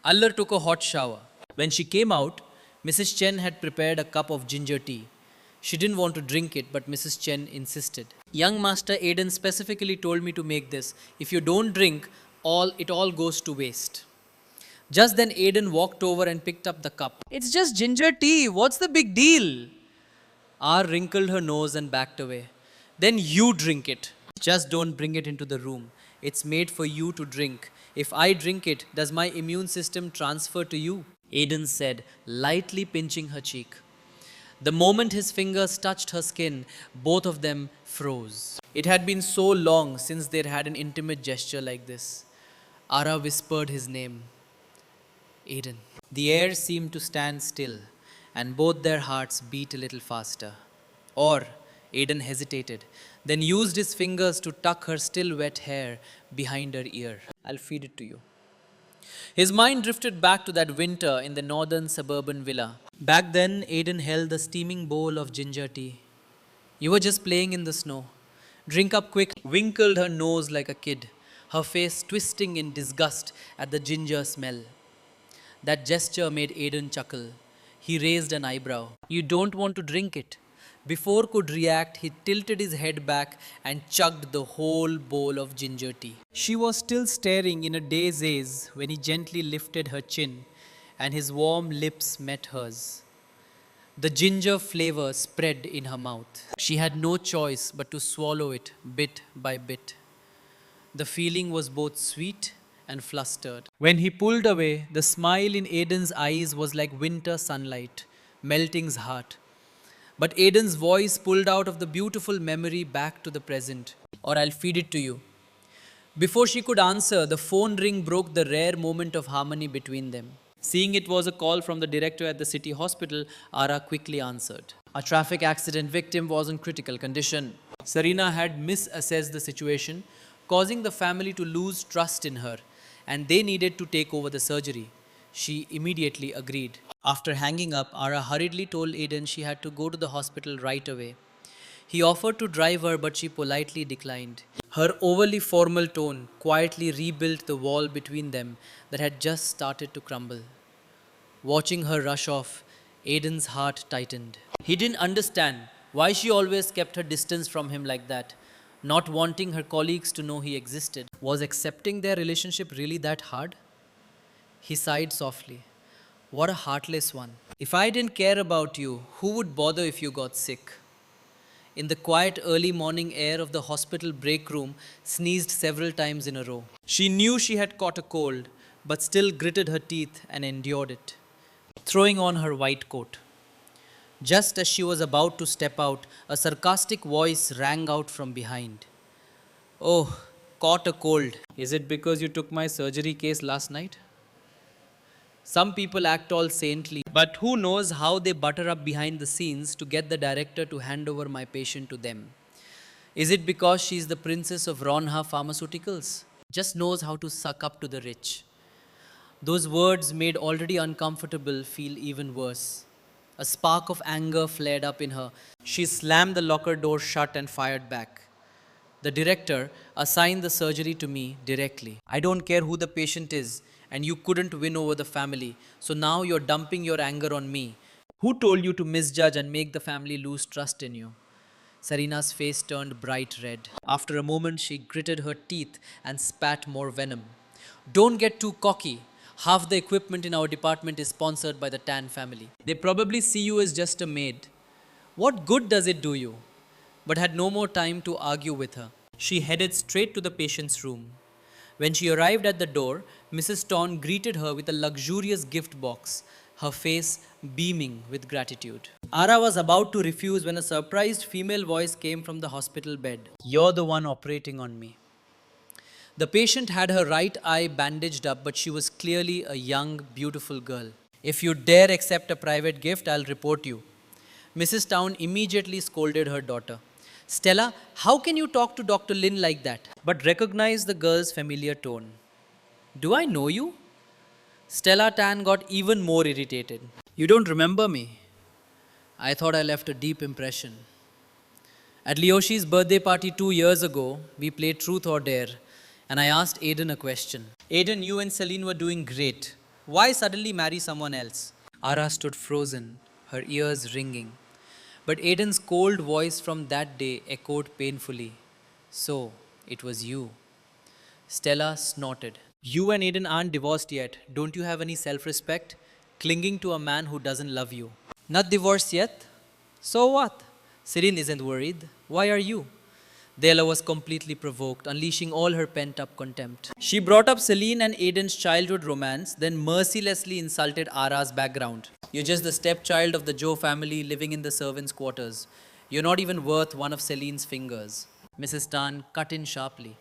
Allar took a hot shower. When she came out, Mrs. Chen had prepared a cup of ginger tea. She didn't want to drink it, but Mrs. Chen insisted. Young Master Aiden specifically told me to make this. If you don't drink, it all goes to waste. Just then Aiden walked over and picked up the cup. It's just ginger tea. What's the big deal? R wrinkled her nose and backed away. Then you drink it. Just don't bring it into the room. It's made for you to drink. If I drink it, does my immune system transfer to you? Aiden said, lightly pinching her cheek. The moment his fingers touched her skin, both of them froze. It had been so long since they'd had an intimate gesture like this. Ara whispered his name. Aiden. The air seemed to stand still, and both their hearts beat a little faster. Or, Aiden hesitated, then used his fingers to tuck her still wet hair behind her ear. I'll feed it to you. His mind drifted back to that winter in the northern suburban villa. Back then, Aiden held the steaming bowl of ginger tea. You were just playing in the snow. Drink up quick. Winkled her nose like a kid, her face twisting in disgust at the ginger smell. That gesture made Aiden chuckle. He raised an eyebrow. You don't want to drink it. Before could react, he tilted his head back and chugged the whole bowl of ginger tea. She was still staring in a daze when he gently lifted her chin and his warm lips met hers. The ginger flavor spread in her mouth. She had no choice but to swallow it bit by bit. The feeling was both sweet and flustered. When he pulled away, the smile in Aiden's eyes was like winter sunlight, melting his heart. But Aiden's voice pulled out of the beautiful memory back to the present. Or I'll feed it to you. Before she could answer, the phone ring broke the rare moment of harmony between them. Seeing it was a call from the director at the city hospital, Ara quickly answered. A traffic accident victim was in critical condition. Serena had misassessed the situation, causing the family to lose trust in her, and they needed to take over the surgery. She immediately agreed. After hanging up, Ara hurriedly told Aiden she had to go to the hospital right away. He offered to drive her, but she politely declined. Her overly formal tone quietly rebuilt the wall between them that had just started to crumble. Watching her rush off, Aiden's heart tightened. He didn't understand why she always kept her distance from him like that, not wanting her colleagues to know he existed. Was accepting their relationship really that hard? He sighed softly. What a heartless one. If I didn't care about you, who would bother if you got sick? In the quiet early morning air of the hospital break room, sneezed several times in a row. She knew she had caught a cold, but still gritted her teeth and endured it, throwing on her white coat. Just as she was about to step out, a sarcastic voice rang out from behind. Oh, caught a cold. Is it because you took my surgery case last night? Some people act all saintly, but who knows how they butter up behind the scenes to get the director to hand over my patient to them. Is it because she's the princess of Ronha Pharmaceuticals? Just knows how to suck up to the rich. Those words made already uncomfortable feel even worse. A spark of anger flared up in her. She slammed the locker door shut and fired back. The director assigned the surgery to me directly. I don't care who the patient is, and you couldn't win over the family, so now you're dumping your anger on me. Who told you to misjudge and make the family lose trust in you? Serena's face turned bright red. After a moment, she gritted her teeth and spat more venom. Don't get too cocky. Half the equipment in our department is sponsored by the Tan family. They probably see you as just a maid. What good does it do you? But had no more time to argue with her. She headed straight to the patient's room. When she arrived at the door, Mrs. Ton greeted her with a luxurious gift box, her face beaming with gratitude. Ara was about to refuse when a surprised female voice came from the hospital bed. You're the one operating on me. The patient had her right eye bandaged up, but she was clearly a young, beautiful girl. If you dare accept a private gift, I'll report you. Mrs. Town immediately scolded her daughter. Stella, how can you talk to Dr. Lin like that? But recognized the girl's familiar tone. Do I know you? Stella Tan got even more irritated. You don't remember me? I thought I left a deep impression. At Leoshi's birthday party 2 years ago, we played Truth or Dare, and I asked Aiden a question. Aiden, you and Celine were doing great. Why suddenly marry someone else? Ara stood frozen, her ears ringing. But Aiden's cold voice from that day echoed painfully. So, it was you. Stella snorted. You and Aiden aren't divorced yet. Don't you have any self respect? Clinging to a man who doesn't love you. Not divorced yet? So what? Celine isn't worried. Why are you? Dela was completely provoked, unleashing all her pent up contempt. She brought up Celine and Aiden's childhood romance, then mercilessly insulted Ara's background. You're just the stepchild of the Joe family living in the servants' quarters. You're not even worth one of Celine's fingers. Mrs. Tan cut in sharply.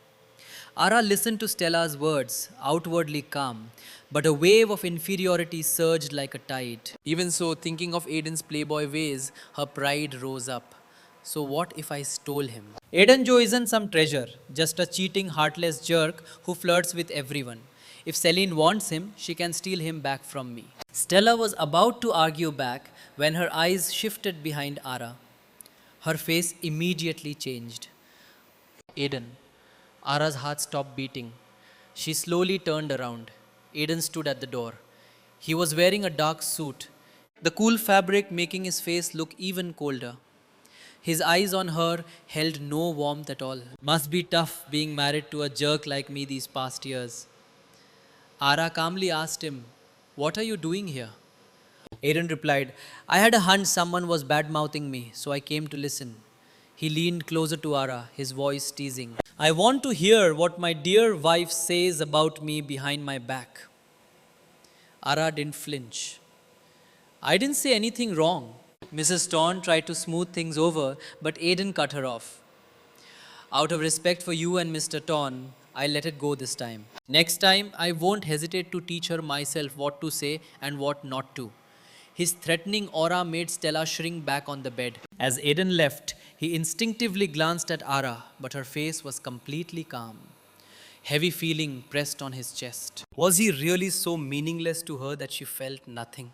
Ara listened to Stella's words, outwardly calm, but a wave of inferiority surged like a tide. Even so, thinking of Aiden's playboy ways, her pride rose up. So what if I stole him? Aiden Joe isn't some treasure, just a cheating, heartless jerk who flirts with everyone. If Celine wants him, she can steal him back from me. Stella was about to argue back when her eyes shifted behind Ara. Her face immediately changed. Aiden. Ara's heart stopped beating. She slowly turned around. Aiden stood at the door. He was wearing a dark suit, the cool fabric making his face look even colder. His eyes on her held no warmth at all. Must be tough being married to a jerk like me these past years. Ara calmly asked him, What are you doing here? Aiden replied, I had a hunch someone was bad mouthing me, so I came to listen. He leaned closer to Ara, his voice teasing. I want to hear what my dear wife says about me behind my back. Ara didn't flinch. I didn't say anything wrong. Mrs. Torn tried to smooth things over, but Aiden cut her off. Out of respect for you and Mr. Torn, I let it go this time. Next time, I won't hesitate to teach her myself what to say and what not to. His threatening aura made Stella shrink back on the bed. As Aiden left, he instinctively glanced at Ara, but her face was completely calm. Heavy feeling pressed on his chest. Was he really so meaningless to her that she felt nothing?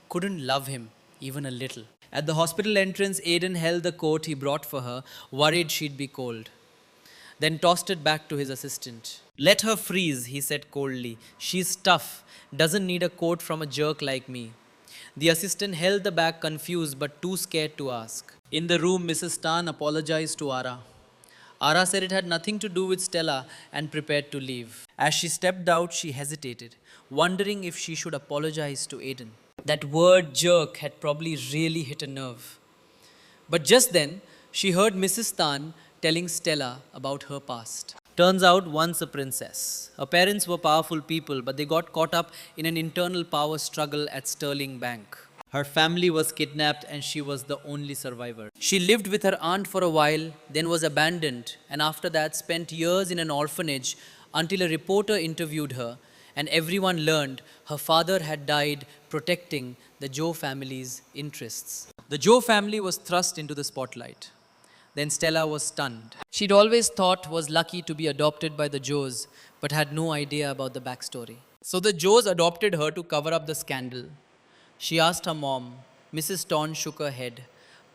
Couldn't love him, even a little. At the hospital entrance, Aiden held the coat he brought for her, worried she'd be cold. Then tossed it back to his assistant. Let her freeze, he said coldly. She's tough, doesn't need a coat from a jerk like me. The assistant held the bag confused but too scared to ask. In the room, Mrs. Tan apologized to Ara. Ara said it had nothing to do with Stella and prepared to leave. As she stepped out, she hesitated, wondering if she should apologize to Aiden. That word jerk had probably really hit a nerve. But just then, she heard Mrs. Tan telling Stella about her past. Turns out, once a princess. Her parents were powerful people, but they got caught up in an internal power struggle at Sterling Bank. Her family was kidnapped and she was the only survivor. She lived with her aunt for a while, then was abandoned, and after that spent years in an orphanage until a reporter interviewed her, and everyone learned her father had died protecting the Joe family's interests. The Joe family was thrust into the spotlight. Then Stella was stunned. She'd always thought was lucky to be adopted by the Joes, but had no idea about the backstory. So the Joes adopted her to cover up the scandal. She asked her mom. Mrs. Torn shook her head.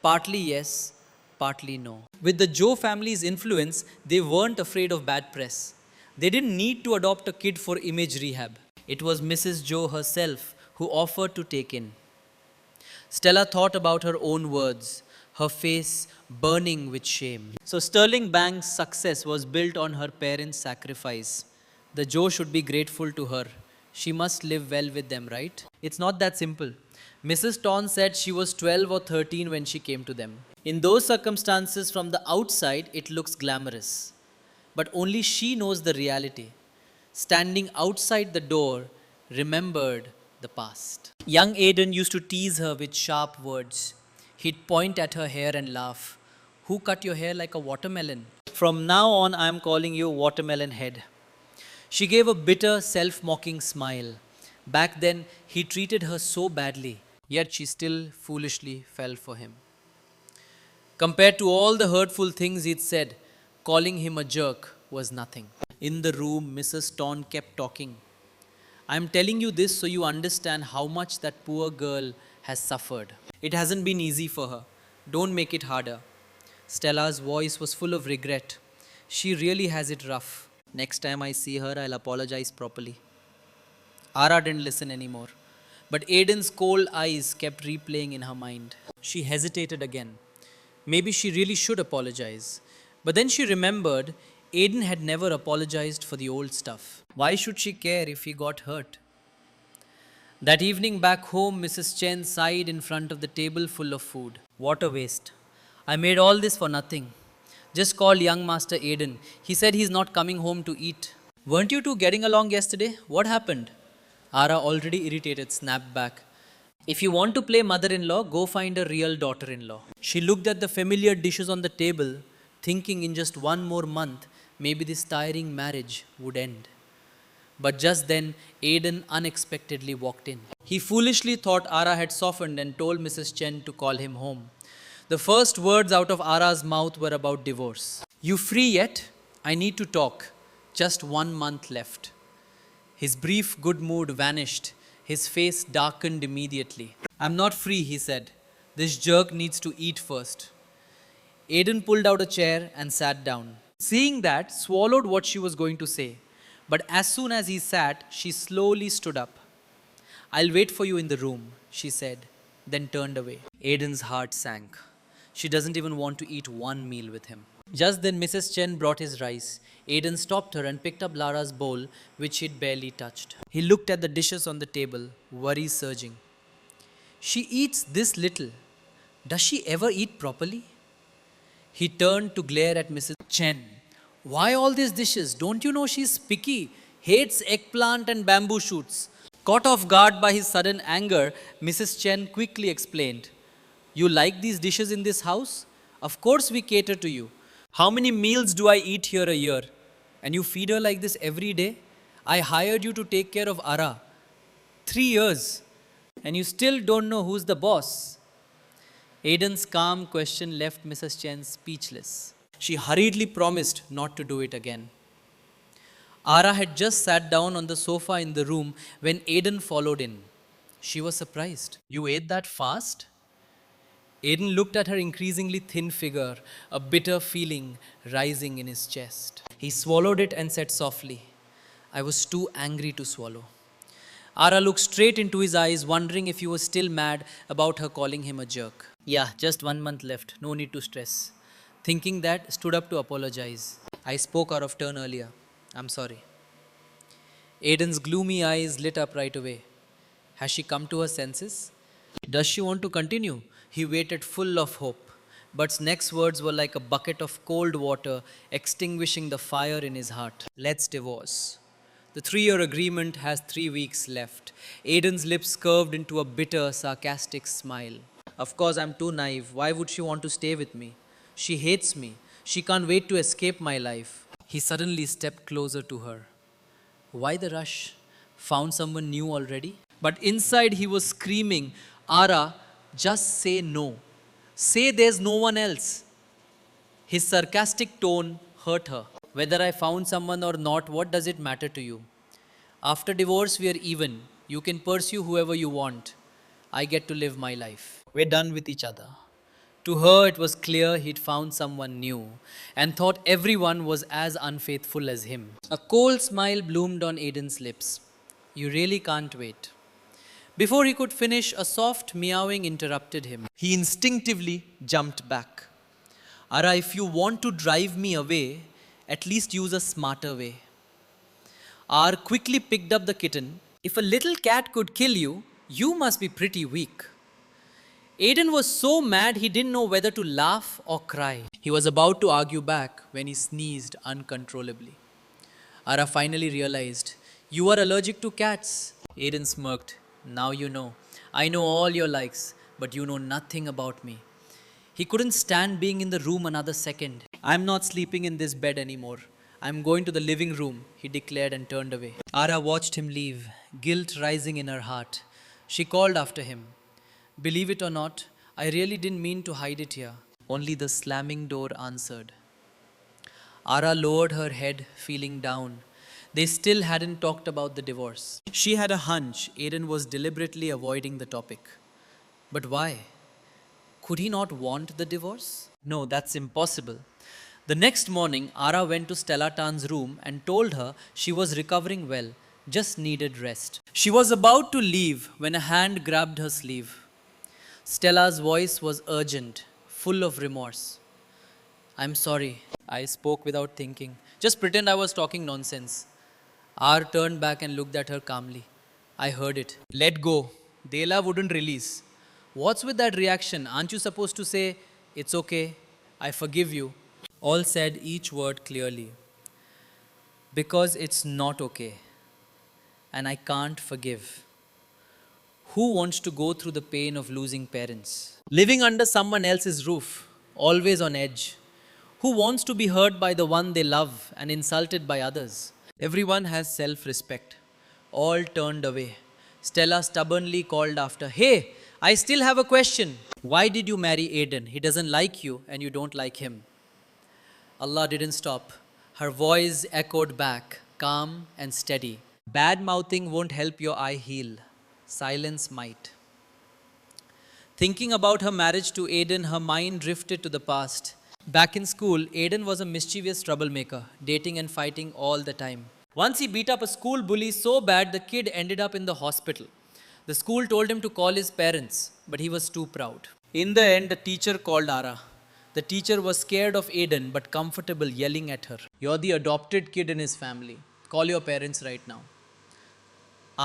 Partly yes, partly no. With the Joe family's influence, they weren't afraid of bad press. They didn't need to adopt a kid for image rehab. It was Mrs. Joe herself who offered to take in. Stella thought about her own words, her face burning with shame. So Sterling Bank's success was built on her parents' sacrifice. The Joe should be grateful to her. She must live well with them, right? It's not that simple. Mrs. Ton said she was 12 or 13 when she came to them. In those circumstances, from the outside, it looks glamorous. But only she knows the reality. Standing outside the door, remembered the past. Young Aidan used to tease her with sharp words. He'd point at her hair and laugh. Who cut your hair like a watermelon? From now on, I am calling you Watermelon Head. She gave a bitter, self mocking smile. Back then, he treated her so badly, yet she still foolishly fell for him. Compared to all the hurtful things he'd said, calling him a jerk was nothing. In the room, Mrs. Ton kept talking. I'm telling you this so you understand how much that poor girl has suffered. It hasn't been easy for her. Don't make it harder. Stella's voice was full of regret. She really has it rough. Next time I see her, I'll apologize properly. Ara didn't listen anymore, but Aiden's cold eyes kept replaying in her mind. She hesitated again. Maybe she really should apologize. But then she remembered Aiden had never apologized for the old stuff. Why should she care if he got hurt? That evening back home, Mrs. Chen sighed in front of the table full of food. What a waste. I made all this for nothing. Just called young Master Aiden. He said he's not coming home to eat. Weren't you two getting along yesterday? What happened? Ara, already irritated, snapped back. If you want to play mother-in-law, go find a real daughter-in-law. She looked at the familiar dishes on the table, thinking in just one more month, maybe this tiring marriage would end. But just then, Aiden unexpectedly walked in. He foolishly thought Ara had softened and told Mrs. Chen to call him home. The first words out of Ara's mouth were about divorce. You free yet? I need to talk. Just 1 month left. His brief good mood vanished. His face darkened immediately. I'm not free, he said. This jerk needs to eat first. Aiden pulled out a chair and sat down. Seeing that, swallowed what she was going to say. But as soon as he sat, she slowly stood up. I'll wait for you in the room, she said, then turned away. Aiden's heart sank. She doesn't even want to eat one meal with him. Just then Mrs. Chen brought his rice. Aiden stopped her and picked up Lara's bowl, which he'd barely touched. He looked at the dishes on the table, worry surging. She eats this little. Does she ever eat properly? He turned to glare at Mrs. Chen. Why all these dishes? Don't you know she's picky, hates eggplant and bamboo shoots? Caught off guard by his sudden anger, Mrs. Chen quickly explained. You like these dishes in this house? Of course we cater to you. How many meals do I eat here a year? And you feed her like this every day? I hired you to take care of Ara. 3 years. And you still don't know who's the boss. Aiden's calm question left Mrs. Chen speechless. She hurriedly promised not to do it again. Ara had just sat down on the sofa in the room when Aiden followed in. She was surprised. You ate that fast? Aiden looked at her increasingly thin figure, a bitter feeling rising in his chest. He swallowed it and said softly, I was too angry to swallow. Ara looked straight into his eyes, wondering if he was still mad about her calling him a jerk. Yeah, just 1 month left, no need to stress. Thinking that, stood up to apologize. I spoke out of turn earlier. I'm sorry. Aiden's gloomy eyes lit up right away. Has she come to her senses? Does she want to continue? He waited full of hope. But next words were like a bucket of cold water extinguishing the fire in his heart. Let's divorce. The 3-year agreement has 3 weeks left. Aiden's lips curved into a bitter, sarcastic smile. Of course, I'm too naive. Why would she want to stay with me? She hates me. She can't wait to escape my life. He suddenly stepped closer to her. Why the rush? Found someone new already? But inside he was screaming, Ara, just say no. Say there's no one else. His sarcastic tone hurt her. Whether I found someone or not, what does it matter to you? After divorce, we are even. You can pursue whoever you want. I get to live my life. We're done with each other. To her, it was clear he'd found someone new and thought everyone was as unfaithful as him. A cold smile bloomed on Aiden's lips. You really can't wait. Before he could finish, a soft meowing interrupted him. He instinctively jumped back. Ara, if you want to drive me away, at least use a smarter way. R quickly picked up the kitten. If a little cat could kill you, you must be pretty weak. Aiden was so mad he didn't know whether to laugh or cry. He was about to argue back when he sneezed uncontrollably. Ara finally realized, "You are allergic to cats." Aiden smirked. "Now you know. I know all your likes, but you know nothing about me." He couldn't stand being in the room another second. "I'm not sleeping in this bed anymore. I'm going to the living room," he declared and turned away. Ara watched him leave, guilt rising in her heart. She called after him. "Believe it or not, I really didn't mean to hide it here." Only the slamming door answered. Ara lowered her head, feeling down. They still hadn't talked about the divorce. She had a hunch Aiden was deliberately avoiding the topic. But why? Could he not want the divorce? No, that's impossible. The next morning, Ara went to Stella Tan's room and told her she was recovering well, just needed rest. She was about to leave when a hand grabbed her sleeve. Stella's voice was urgent, full of remorse. "I'm sorry," I spoke without thinking. "Just pretend I was talking nonsense." R turned back and looked at her calmly. "I heard it. Let go." Dela wouldn't release. "What's with that reaction? Aren't you supposed to say, 'It's okay, I forgive you'?" All said each word clearly. "Because it's not okay. And I can't forgive." Who wants to go through the pain of losing parents? Living under someone else's roof, always on edge. Who wants to be hurt by the one they love and insulted by others? Everyone has self respect. All turned away. Stella stubbornly called after, "Hey, I still have a question. Why did you marry Aiden? He doesn't like you and you don't like him." Allah didn't stop. Her voice echoed back, calm and steady. "Bad mouthing won't help your eye heal. Silence might." Thinking about her marriage to Aiden, her mind drifted to the past. Back in school, Aiden was a mischievous troublemaker, dating and fighting all the time. Once he beat up a school bully so bad the kid ended up in the hospital. The school told him to call his parents, but he was too proud. In the end, the teacher called Ara. The teacher was scared of Aiden but comfortable yelling at her. "You're the adopted kid in his family. Call your parents right now."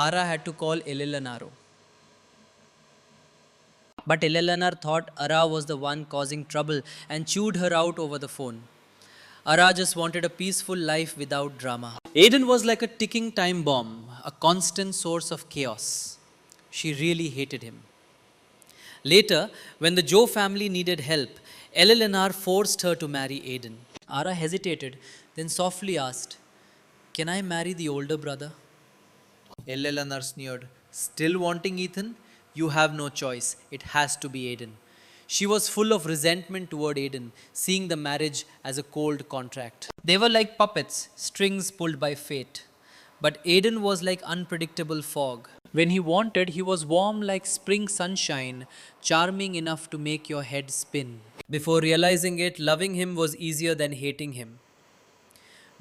Ara had to call Eleanor. But Eleanor thought Ara was the one causing trouble and chewed her out over the phone. Ara just wanted a peaceful life without drama. Aiden was like a ticking time bomb, a constant source of chaos. She really hated him. Later, when the Joe family needed help, Eleanor forced her to marry Aiden. Ara hesitated, then softly asked, "Can I marry the older brother?" Eleanor sneered, "Still wanting Ethan? You have no choice. It has to be Aiden." She was full of resentment toward Aiden, seeing the marriage as a cold contract. They were like puppets, strings pulled by fate. But Aiden was like unpredictable fog. When he wanted, he was warm like spring sunshine, charming enough to make your head spin. Before realizing it, loving him was easier than hating him.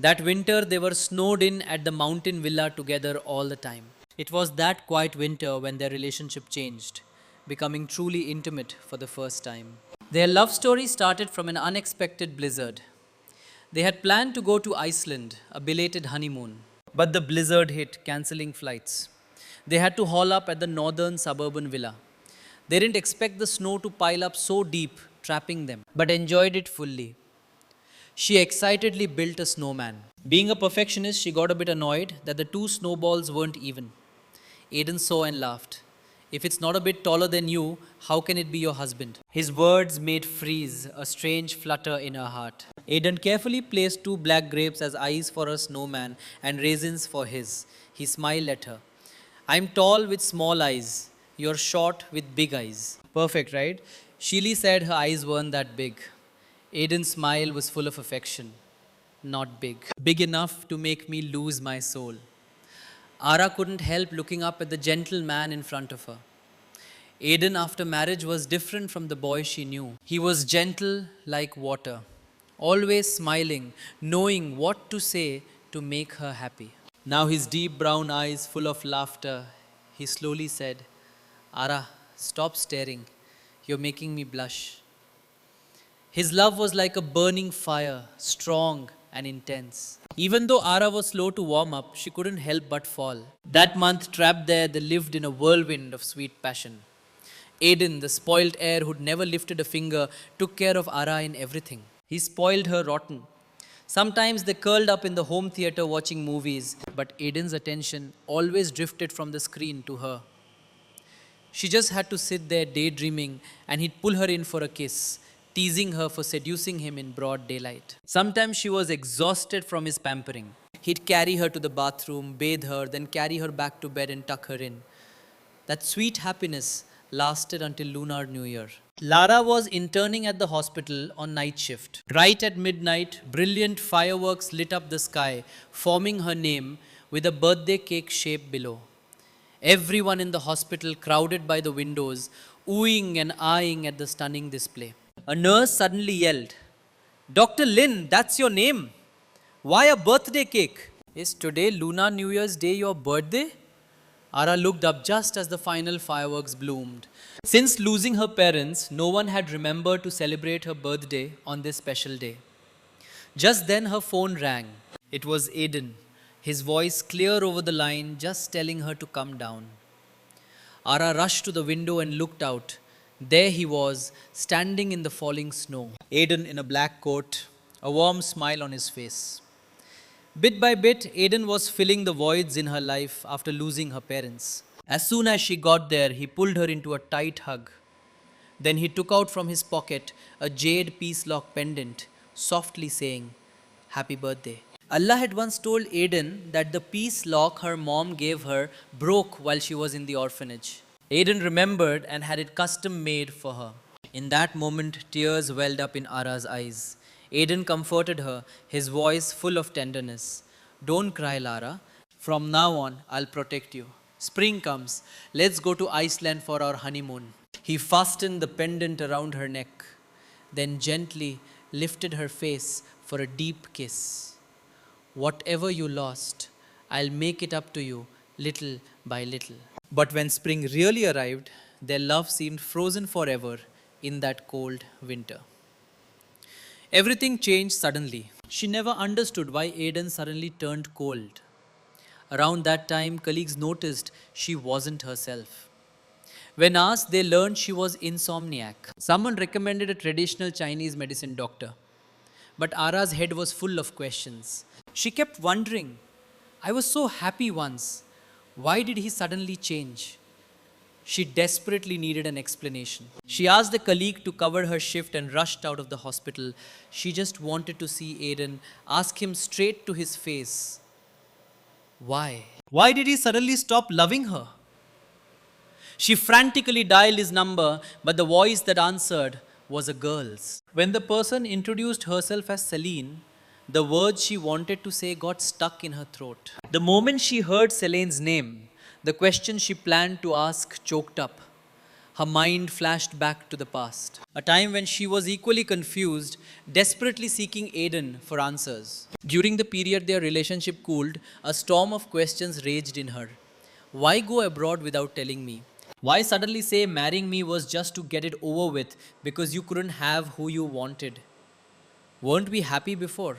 That winter, they were snowed in at the mountain villa together all the time. It was that quiet winter when their relationship changed, becoming truly intimate for the first time. Their love story started from an unexpected blizzard. They had planned to go to Iceland, a belated honeymoon, but the blizzard hit, cancelling flights. They had to haul up at the northern suburban villa. They didn't expect the snow to pile up so deep, trapping them, but enjoyed it fully. She excitedly built a snowman. Being a perfectionist, she got a bit annoyed that the two snowballs weren't even. Aiden saw and laughed. "If it's not a bit taller than you, how can it be your husband?" His words made freeze a strange flutter in her heart. Aiden carefully placed two black grapes as eyes for her snowman and raisins for his. He smiled at her. "I'm tall with small eyes. You're short with big eyes." Perfect, right? Sheely said her eyes weren't that big. Aiden's smile was full of affection. "Not big. Big enough to make me lose my soul." Ara couldn't help looking up at the gentle man in front of her. Aiden, after marriage, was different from the boy she knew. He was gentle like water, always smiling, knowing what to say to make her happy. Now, his deep brown eyes full of laughter, he slowly said, "Ara, stop staring. You're making me blush." His love was like a burning fire, strong, and intense. Even though Ara was slow to warm up, she couldn't help but fall. That month, trapped there, they lived in a whirlwind of sweet passion. Aiden, the spoiled heir who'd never lifted a finger, took care of Ara in everything. He spoiled her rotten. Sometimes they curled up in the home theater watching movies, but Aiden's attention always drifted from the screen to her. She just had to sit there daydreaming, and he'd pull her in for a kiss, teasing her for seducing him in broad daylight. Sometimes she was exhausted from his pampering. He'd carry her to the bathroom, bathe her, then carry her back to bed and tuck her in. That sweet happiness lasted until Lunar New Year. Lara was interning at the hospital on night shift. Right at midnight, brilliant fireworks lit up the sky, forming her name with a birthday cake shape below. Everyone in the hospital crowded by the windows, oohing and eyeing at the stunning display. A nurse suddenly yelled, "Dr. Lin, that's your name. Why a birthday cake? Is today Lunar New Year's Day your birthday?" Ara looked up just as the final fireworks bloomed. Since losing her parents, no one had remembered to celebrate her birthday on this special day. Just then her phone rang. It was Aiden, his voice clear over the line, just telling her to come down. Ara rushed to the window and looked out. There he was, standing in the falling snow. Aiden in a black coat, a warm smile on his face. Bit by bit, Aiden was filling the voids in her life after losing her parents. As soon as she got there, he pulled her into a tight hug. Then he took out from his pocket a jade peace lock pendant, softly saying, "Happy birthday." Allah had once told Aiden that the peace lock her mom gave her broke while she was in the orphanage. Aiden remembered and had it custom made for her. In that moment, tears welled up in Ara's eyes. Aiden comforted her, his voice full of tenderness. "Don't cry, Lara. From now on, I'll protect you. Spring comes. Let's go to Iceland for our honeymoon." He fastened the pendant around her neck, then gently lifted her face for a deep kiss. "Whatever you lost, I'll make it up to you little by little." But when spring really arrived, their love seemed frozen forever in that cold winter. Everything changed suddenly. She never understood why Aiden suddenly turned cold. Around that time, colleagues noticed she wasn't herself. When asked, they learned she was insomniac. Someone recommended a traditional Chinese medicine doctor. But Ara's head was full of questions. She kept wondering, "I was so happy once. Why did he suddenly change?" She desperately needed an explanation. She asked a colleague to cover her shift and rushed out of the hospital. She just wanted to see Aiden, ask him straight to his face. Why? Why did he suddenly stop loving her? She frantically dialed his number, but the voice that answered was a girl's. When the person introduced herself as Celine, the words she wanted to say got stuck in her throat. The moment she heard Celine's name, the question she planned to ask choked up. Her mind flashed back to the past, a time when she was equally confused, desperately seeking Aiden for answers. During the period their relationship cooled, a storm of questions raged in her. Why go abroad without telling me? Why suddenly say marrying me was just to get it over with because you couldn't have who you wanted? Weren't we happy before?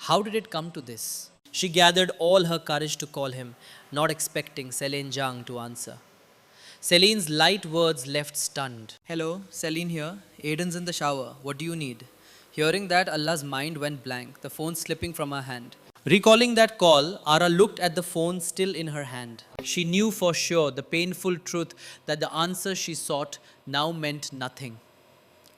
How did it come to this? She gathered all her courage to call him, not expecting Celine Zhang to answer. Celine's light words left stunned. "Hello, Celine here. Aiden's in the shower. What do you need?" Hearing that, Allah's mind went blank, the phone slipping from her hand. Recalling that call, Ara looked at the phone still in her hand. She knew for sure the painful truth that the answer she sought now meant nothing.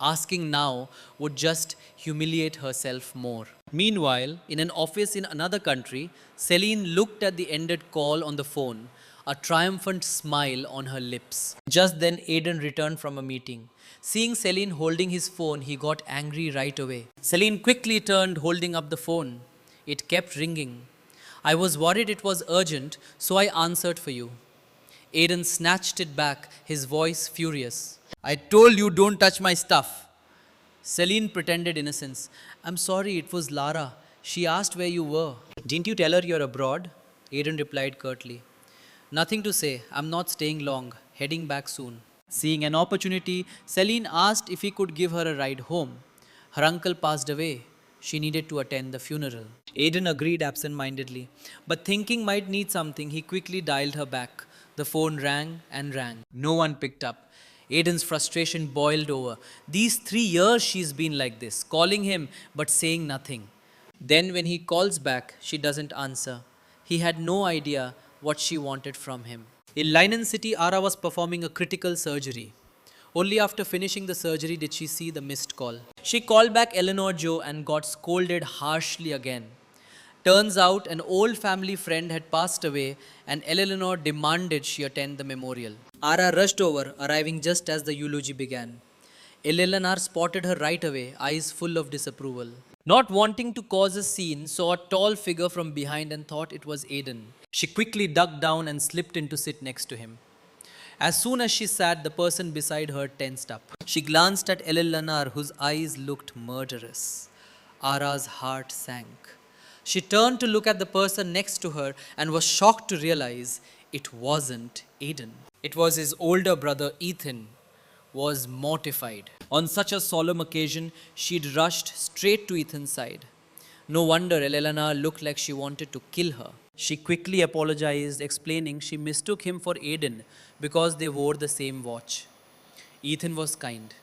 Asking now would just humiliate herself more. Meanwhile, in an office in another country, Celine looked at the ended call on the phone, a triumphant smile on her lips. Just then, Aiden returned from a meeting. Seeing Celine holding his phone, he got angry right away. Celine quickly turned, holding up the phone. It kept ringing. "I was worried it was urgent, so I answered for you." Aiden snatched it back, his voice furious. "I told you don't touch my stuff." Celine pretended innocence. "I'm sorry, it was Lara. She asked where you were." "Didn't you tell her you're abroad?" Aiden replied curtly. "Nothing to say. I'm not staying long. Heading back soon." Seeing an opportunity, Celine asked if he could give her a ride home. Her uncle passed away. She needed to attend the funeral. Aiden agreed absent-mindedly, but thinking might need something, he quickly dialed her back. The phone rang and rang. No one picked up. Aiden's frustration boiled over. These 3 years she's been like this, calling him but saying nothing. Then, when he calls back, she doesn't answer. He had no idea what she wanted from him. In Linen City, Ara was performing a critical surgery. Only after finishing the surgery did she see the missed call. She called back Eleanor Joe and got scolded harshly again. Turns out an old family friend had passed away and Eleanor demanded she attend the memorial. Ara rushed over, arriving just as the eulogy began. Eleanor spotted her right away, eyes full of disapproval. Not wanting to cause a scene, saw a tall figure from behind and thought it was Aiden. She quickly ducked down and slipped in to sit next to him. As soon as she sat, the person beside her tensed up. She glanced at Eleanor, whose eyes looked murderous. Ara's heart sank. She turned to look at the person next to her and was shocked to realize it wasn't Aiden. It was his older brother Ethan. Was mortified. On such a solemn occasion, she'd rushed straight to Ethan's side. No wonder Eleanor looked like she wanted to kill her. She quickly apologized, explaining she mistook him for Aiden because they wore the same watch. Ethan was kind.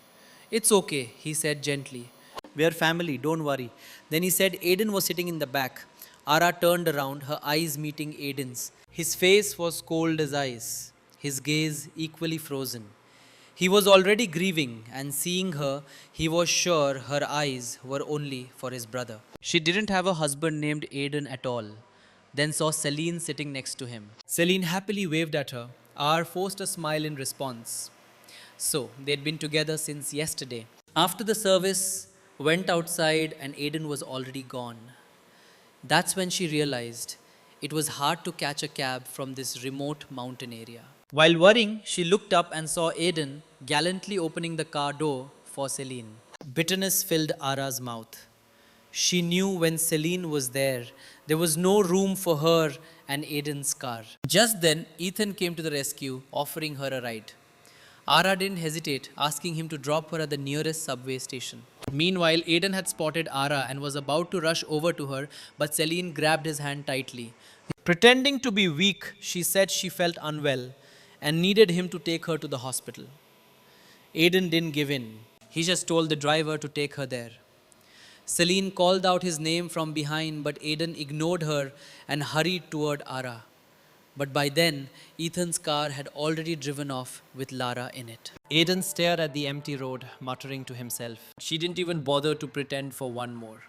It's okay, he said gently. We're family, don't worry. Then he said Aiden was sitting in the back. Ara turned around, her eyes meeting Aiden's. His face was cold as ice, his gaze equally frozen. He was already grieving, and seeing her, he was sure her eyes were only for his brother. She didn't have a husband named Aiden at all. Then saw Celine sitting next to him. Celine happily waved at her. R forced a smile in response. So, they'd been together since yesterday. After the service, went outside and Aiden was already gone. That's when she realized it was hard to catch a cab from this remote mountain area. While worrying, she looked up and saw Aiden gallantly opening the car door for Celine. Bitterness filled Ara's mouth. She knew when Celine was there was no room for her and Aiden's car. Just then, Ethan came to the rescue, offering her a ride. Ara didn't hesitate, asking him to drop her at the nearest subway station. Meanwhile, Aiden had spotted Ara and was about to rush over to her, but Celine grabbed his hand tightly. Pretending to be weak, she said she felt unwell and needed him to take her to the hospital. Aiden didn't give in. He just told the driver to take her there. Celine called out his name from behind, but Aiden ignored her and hurried toward Ara. But by then, Ethan's car had already driven off with Lara in it. Aiden stared at the empty road, muttering to himself. She didn't even bother to pretend for one more.